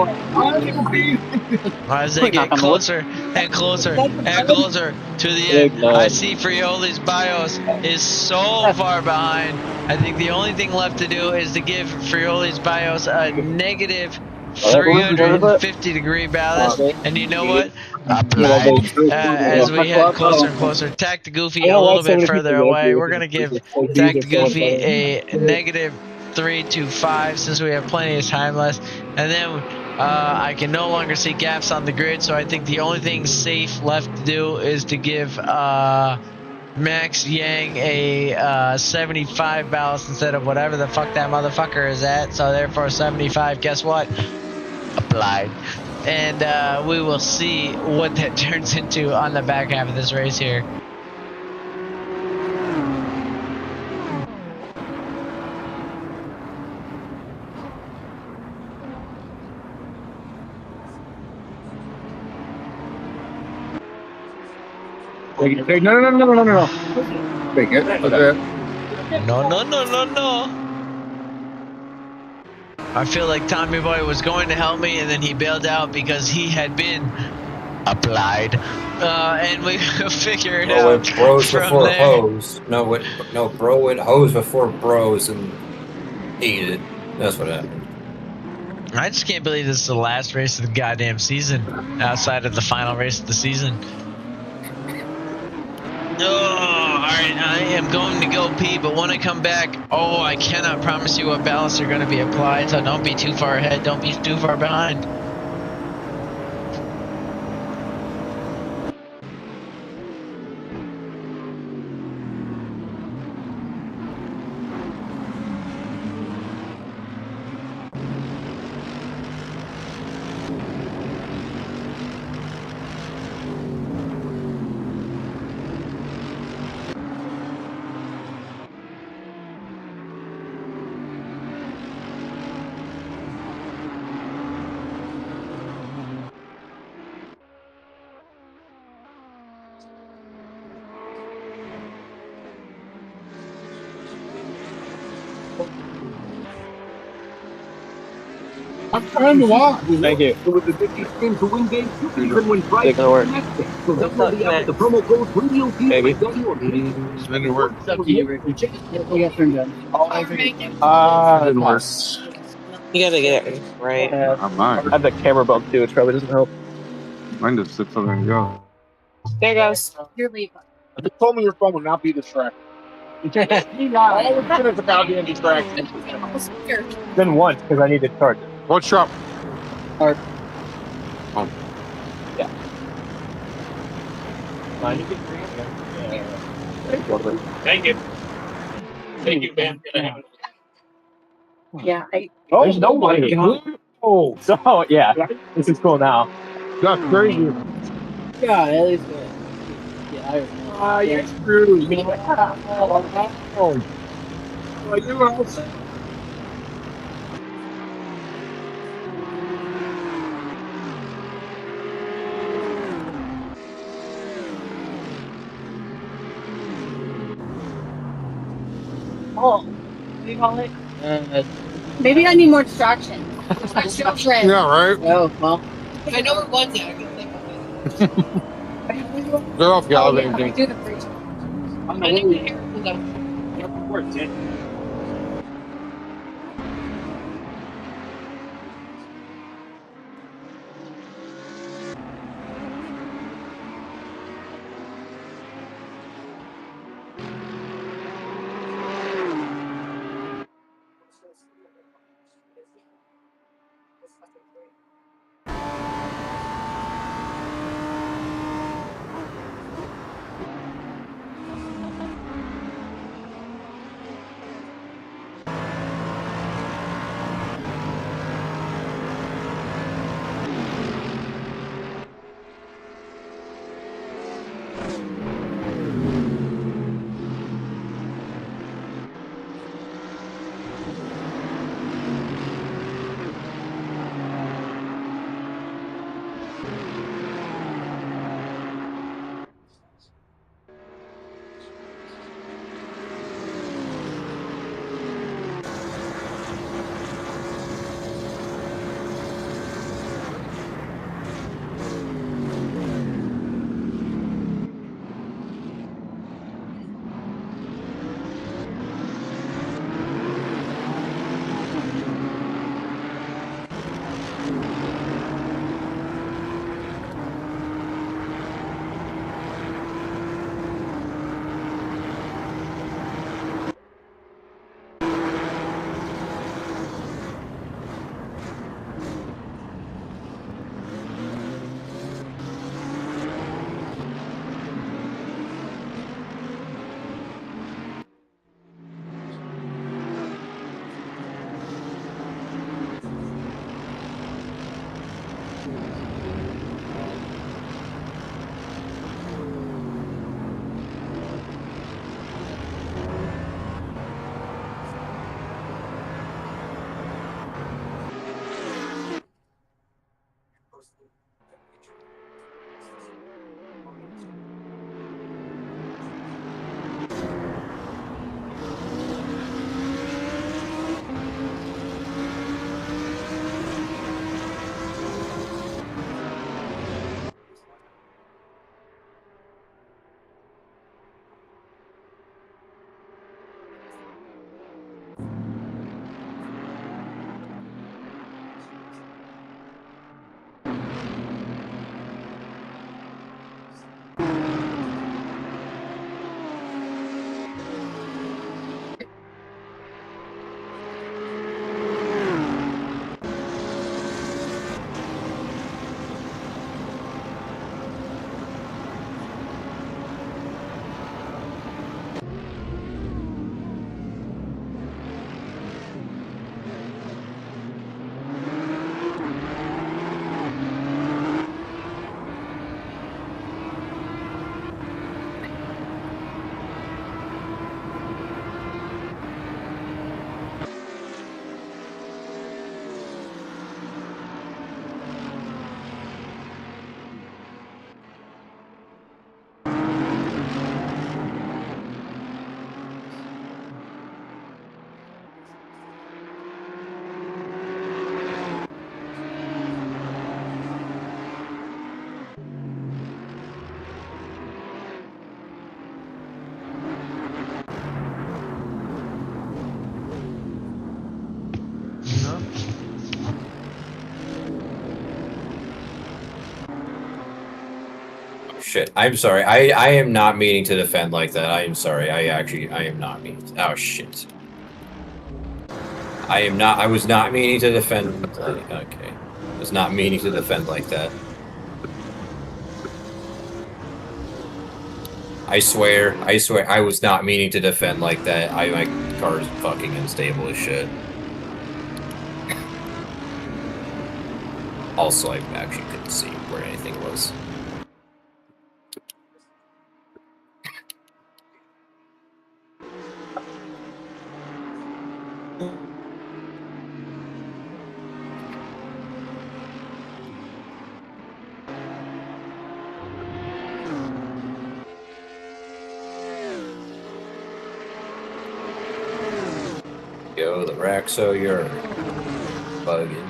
As they get closer and closer and closer to the end, I see Frioli's BIOS is so far behind. I think the only thing left to do is to give Frioli's BIOS a negative 350-degree ballast, and you know what? Applied. As we head closer and closer, Tack the Goofy a little bit further away. We're gonna give Tack the Goofy a negative 325 since we have plenty of time left, and then I can no longer see gaps on the grid, so I think the only thing safe left to do is to give Max Yang a 75 ballast instead of whatever the fuck that motherfucker is at. So therefore 75, guess what? Applied. And we will see what that turns into on the back half of this race here. No. Take it. Okay. No. I feel like Tommy Boy was going to help me, and then he bailed out because he had been applied. And we figure it out Went bros from before there. hoes. No, bro went hoes before bros and ate it. That's what happened. I just can't believe this is the last race of the goddamn season, outside of the final race of the season. Oh, alright, I am going to go pee, but when I come back, I cannot promise you what ballasts are going to be applied, so don't be too far ahead, don't be too far behind. I'm trying to walk. Thank you. It was a 50 spin to win game 2 even when They're gonna work. So the promo code RadioP. Maybe. It's been to work. It's up to you, Rick. We got turned down. Didn't work. You gotta get it right. I'm not. I have the camera bump too, which probably doesn't help. Mine just sits over and go. There goes. You're leaving. You told me your phone would not be distracted. All we're doing is a goddamn distraction. Then once, because I need to charge it. What shop? Art. Oh. Yeah. Mine. Thank you. Thank you, man. Yeah, Oh, there's nobody. Oh, so yeah, this is cool now. That's crazy. yeah, at least. Yeah, You're screwed. Oh, you also. Oh, what do you call it? Maybe I need more distraction. My children. Yeah, right. Oh, well. I know where one's at. I can think of it. They're off Oh, yeah, gallivanting. I do the free time. On I the think the way. hair was up. Yep, of course, yeah. Shit. I'm sorry. I am not meaning to defend like that. I am sorry. I am not meaning to. Oh shit. I was not meaning to defend. Okay. I was not meaning to defend like that. I swear, I was not meaning to defend like that. My car is fucking unstable as shit. Also, I actually couldn't see where anything was. The Raxo, you're bugging.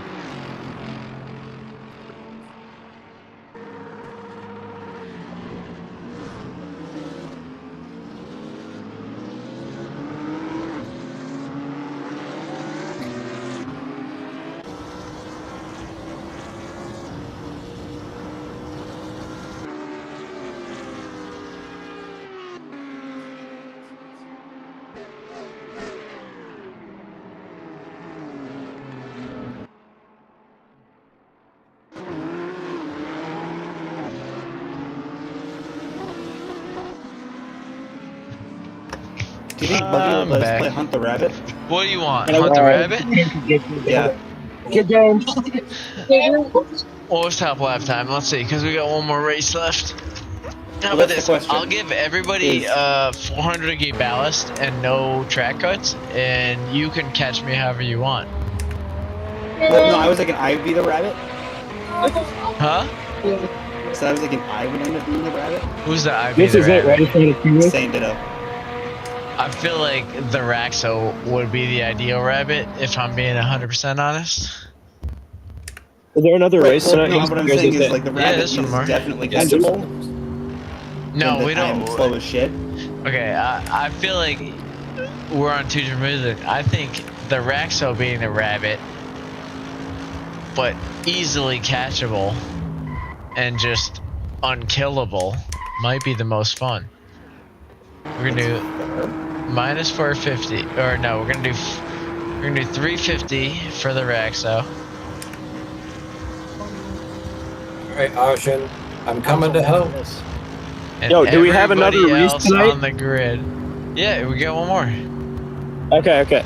Do you think Buggy will I'm let us back. play Hunt the Rabbit? What do you want? Hunt the rabbit? Yeah. Good game. What was top lap time? Let's see, because we got one more race left. How Well, about that's the this? question. I'll give everybody Is- 400 gig ballast and no track cuts, and you can catch me however you want. Well, no, I was thinking I would be the rabbit. Huh? So I was thinking I would end up being the rabbit. Who's the IV This the is it. rabbit? Ready for the Q&A? Same ditto. I feel like the Raxo would be the ideal rabbit, if I'm being 100% honest. Is there another race Well, tonight? no, what I'm saying is like the Yeah, rabbit there's some is more. definitely Yes, catchable. No, and we that I am don't. slow as shit. Okay, I feel like we're on two different music. I think the Raxo being a rabbit, but easily catchable and just unkillable, might be the most fun. We're gonna do minus 450, or no, we're gonna do 350 for the Raxo. Alright, Ocean, I'm coming to help. And Yo, do we have another everybody race else tonight? on the grid? Yeah, we got one more. Okay.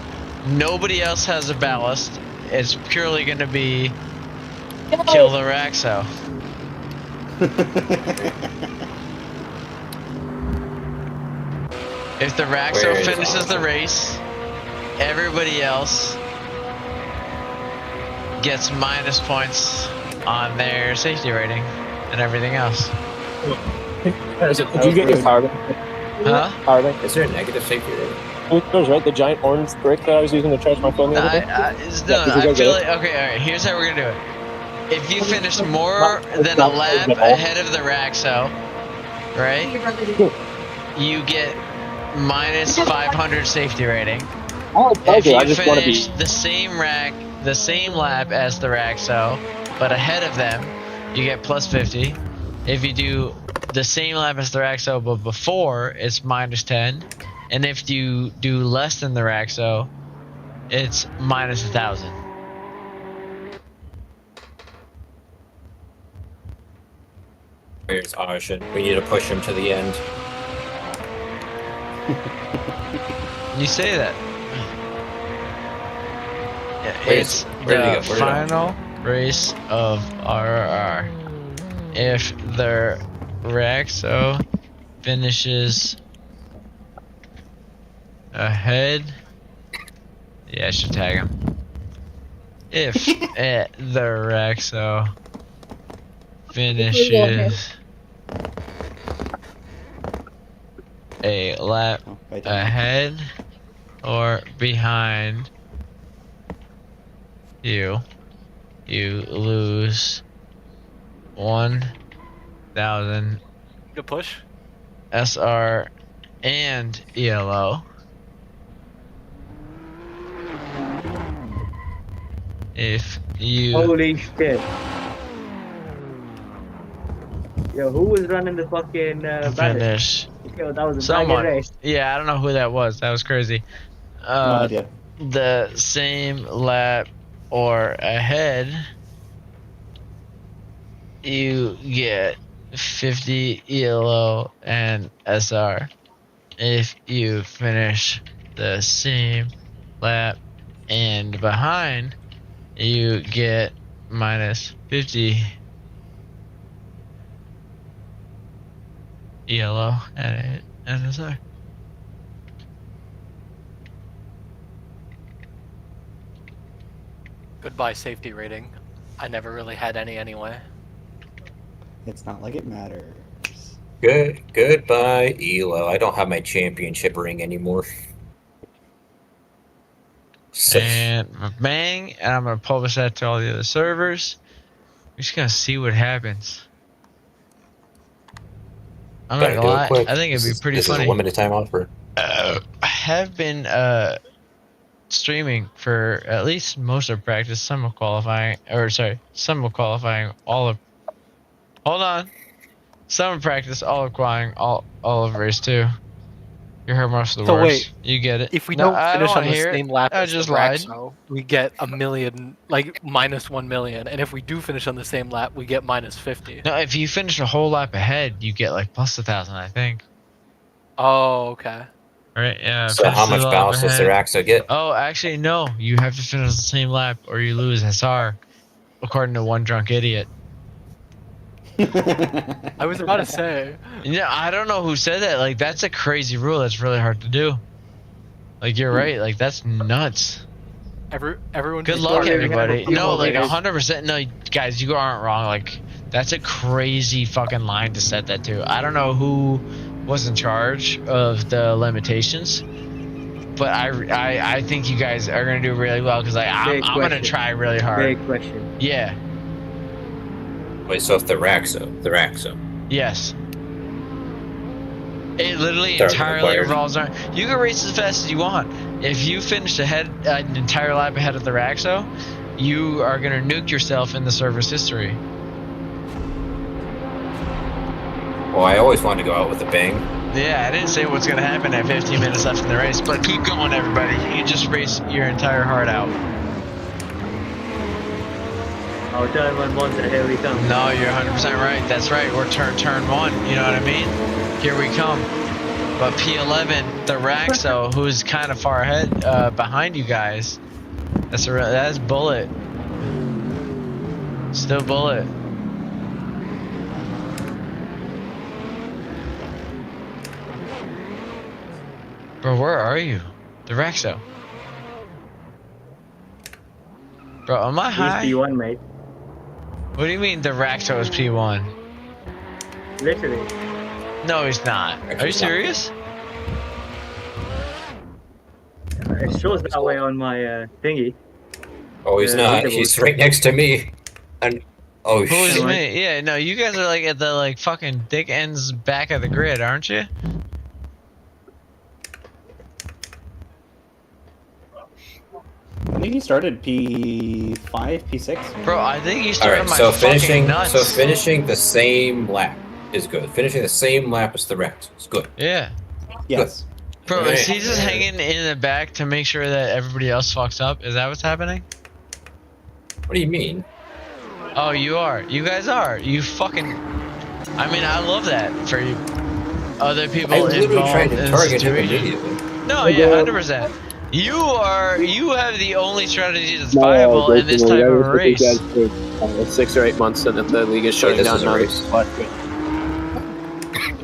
Nobody else has a ballast. It's purely gonna be kill the Raxo. If the Where Raxo is finishes the Awesome? race, everybody else gets minus points on their safety rating and everything else. Did you get your power bank? Huh? Power bank? Is there a negative safety rating? Those, right? The giant orange brick that I was using to charge my phone the other day? I feel like, okay, alright, here's how we're gonna do it. If you finish more than a lap ahead of the Raxo, right, you get minus 500 safety rating. If I you just want to be. finish the same lap as the Raxo, but ahead of them, you get plus 50. If you do the same lap as the Raxo, but before, it's minus 10. And if you do less than the Raxo, it's minus 1,000. Where's Ocean? We need to push him to the end. You say that. Yeah, Where's- it's where did he the go? Where did he go? final race of RRR. If the Raxo finishes ahead, yeah, I should tag him. If the Raxo finishes a lap Oh, right. ahead or behind you, you lose 1,000 Good push. SR and ELO. If you Holy shit. Yo, who was running the fucking battle? finish Yo, that was a someone, banging race. yeah, I don't know who that was. That was crazy. No idea. The same lap or ahead, you get 50 ELO and SR. If you finish the same lap and behind, you get minus 50 ELO and SR. Goodbye safety rating. I never really had any anyway. It's not like it matters. Goodbye, Elo. I don't have my championship ring anymore. And bang, and I'm gonna publish that to all the other servers. We're just gonna see what happens. I'm not Gotta gonna do it lie, quick. I think it'd be pretty This funny. is a limited time offer. I have been streaming for at least most of practice, some of qualifying, all of. Hold on, some of practice, all of qualifying, all of race 2. You heard most of the So words. wait, You get it. If we No, don't I finish don't on the hear it. same lap I as the just lied. Braxo, we get a million, like minus 1 million. And if we do finish on the same lap, we get minus 50. No, if you finish a whole lap ahead, you get like plus 1,000, I think. Oh, okay. All right, yeah. So finish how the much lap balance does the ahead. Raxo get? Oh, actually, no. You have to finish the same lap or you lose SR, according to one drunk idiot. I was about to say. Yeah, I don't know who said that. Like, that's a crazy rule. That's really hard to do. Like, you're right. Like, that's nuts. Everyone. Good just luck, started- everybody. No, like race. 100%. No, guys, you aren't wrong. Like, that's a crazy fucking line to set that to. I don't know who was in charge of the limitations, but I think you guys are gonna do really well because I'm gonna question. try really hard. Big question. Yeah. Wait, so if the Raxo. Yes. It literally Third entirely required. revolves around. You can race as fast as you want. If you finish an entire lap ahead of the Raxo, you are gonna nuke yourself in the server's history. Well, I always wanted to go out with a bang. Yeah, I didn't say what's gonna happen at 15 minutes left in the race, but keep going, everybody. You just race your entire heart out. I'll turn one that here we come. No, you're 100% right. That's right. We're turn 1. You know what I mean? Here we come. But P11, the Raxo, who's kind of far ahead, behind you guys. That's Bullet. Still Bullet. Bro, where are you? The Raxo. Bro, am I high? He's P1, mate. What do you mean the Raxo is P1? Literally. No, he's not. Are you serious? It shows that way on my thingy. Oh, he's not. He's right next to me. And oh Who is shit. me? Yeah, no, you guys are like at the like fucking dick ends back of the grid, aren't you? I think he started P5, P6. Bro, I think you All started right, my so fucking finishing, nuts. so finishing the same lap is good. Finishing the same lap as the Raxo is good. Yeah. Yes. Bro, Right. is he just hanging in the back to make sure that everybody else fucks up? Is that what's happening? What do you mean? Oh, you are. You guys are. You fucking... I mean, I love that for you. Other people I'm literally involved trying to in target him situation. immediately. No, yeah, 100%. You have the only strategy that's viable in this type of race. 6 or 8 months and the league is shutting this down is a now. race.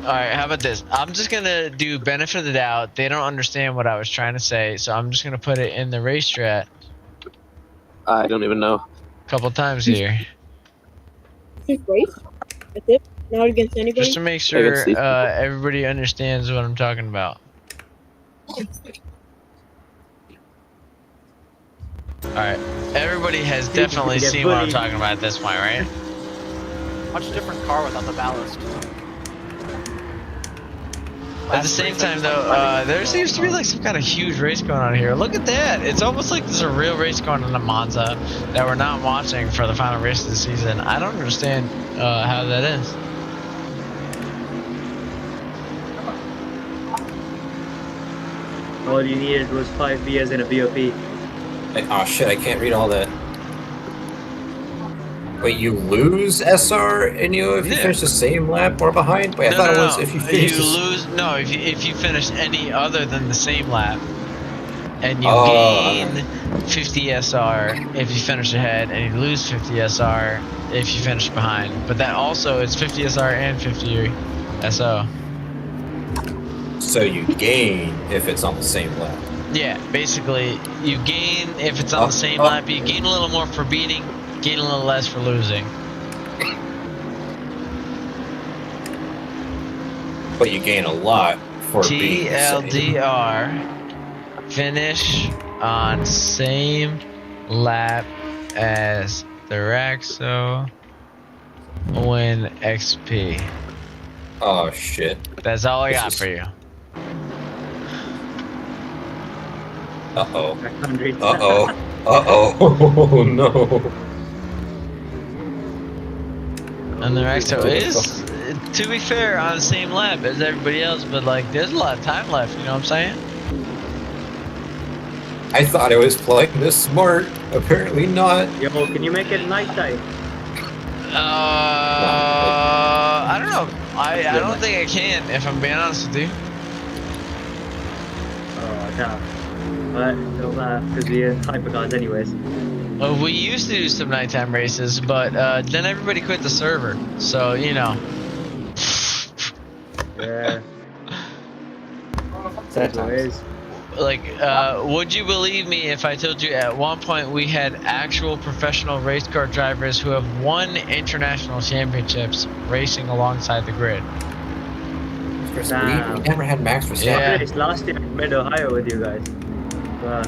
Alright, how about this? I'm just gonna do benefit of the doubt. They don't understand what I was trying to say, so I'm just gonna put it in the race strat I don't even know. a couple times here. Race? That's it? Not against anybody? Just to make sure Against these people. everybody understands what I'm talking about. Alright, everybody has definitely Get seen what I'm bullied. talking about at this point, right? Much different car without the ballast. At the same time, though, there seems to be like some kind of huge race going on here. Look at that! It's almost like there's a real race going on in Monza that we're not watching for the final race of the season. I don't understand how that is. All you needed was 5 beers and a BOP. Oh shit, I can't read all that. Wait, you lose SR and if you Yeah. finish the same lap or behind? Wait, I thought it was if you finish You the lose. No, if you finish any other than the same lap, and you Oh, gain 50 SR if you finish ahead, and you lose 50 SR if you finish behind. But that also it's 50 SR and 50 SO. So you gain if it's on the same lap. Yeah, basically you gain if it's on the same lap. You gain a little more for beating, gain a little less for losing. But you gain a lot for being the same. TLDR, finish on same lap as the Raxo. Win XP. Oh shit. That's all I This got is- for you. Uh-oh. 100. Uh-oh. Uh-oh. No. And the Raxo What the is, to be fair, on the same lap as everybody else, but like there's a lot of time left, you know what I'm saying? I thought I was playing this smart. Apparently not. Yo, can you make it nighttime? I don't know. I don't think I can, if I'm being honest with you. Oh, no. But don't matter, because we're in hypercars anyways. Well, we used to do some nighttime races, but then everybody quit the server. So, you know. Yeah. Sad So it times. is. Like, would you believe me if I told you at one point we had actual professional race car drivers who have won international championships racing alongside the grid? We never had Max Verstappen. Yeah. Race last year in Mid-Ohio with you guys.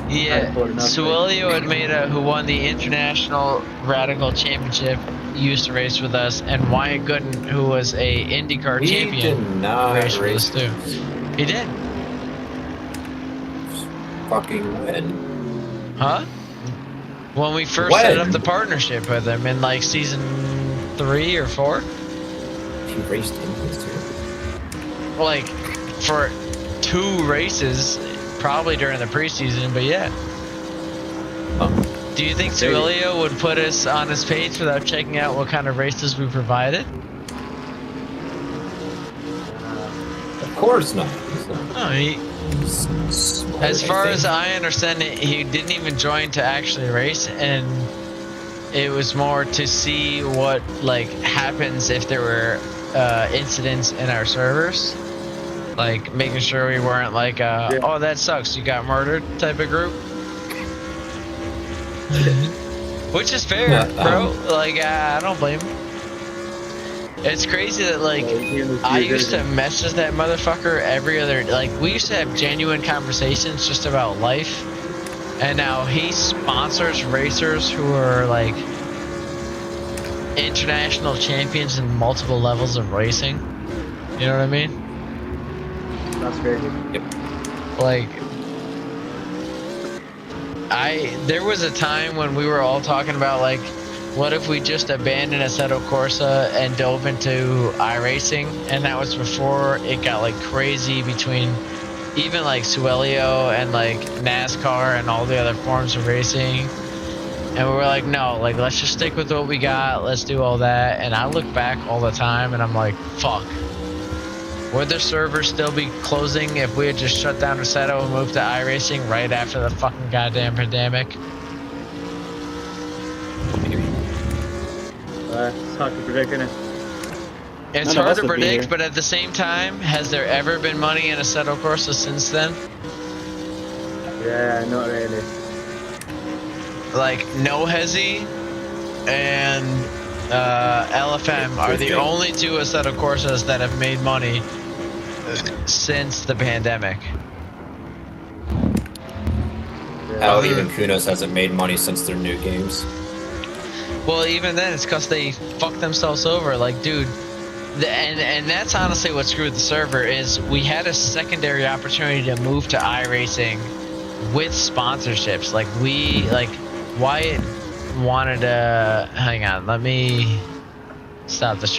Yeah, Suelio Almeida, who won the International Radical Championship, used to race with us, and Wyatt Gooden, who was a IndyCar We champion, did not raced with us race. too. He did. Fucking when? Huh? When we first set When? up the partnership with him in like season 3 or 4? He raced in this too. Like, for 2 races, probably during the preseason, but yeah. Do you think Suelio would put us on his page without checking out what kind of races we provided? Of course not. No, as far as I understand it, he didn't even join to actually race, and it was more to see what like happens if there were incidents in our servers, like making sure we weren't like oh that sucks, you got murdered type of group. Which is fair, bro. Like I don't blame him. It's crazy that like I used to message that motherfucker every other, like we used to have genuine conversations just about life, and now he sponsors racers who are like international champions in multiple levels of racing. You know what I mean? That's crazy. Yep. Like there was a time when we were all talking about like, what if we just abandoned Assetto Corsa and dove into iRacing? And that was before it got like crazy between even like Suelio and like NASCAR and all the other forms of racing. And we were like, no, like let's just stick with what we got. Let's do all that. And I look back all the time and I'm like, fuck. Would the server still be closing if we had just shut down Assetto and moved to iRacing right after the fucking goddamn pandemic? It's hard to predict, isn't it? It's None of hard us to would be predict, here. but at the same time, has there ever been money in Assetto Corsa since then? Yeah, not really. Like, No Hezi and LFM are the only 2 Assetto Corsas that have made money since the pandemic. Hell, even Kunos hasn't made money since their new games. Well, even then, it's because they fucked themselves over. Like, dude, and that's honestly what screwed the server is we had a secondary opportunity to move to iRacing with sponsorships. Like, Wyatt wanted to... Hang on, let me stop the stream.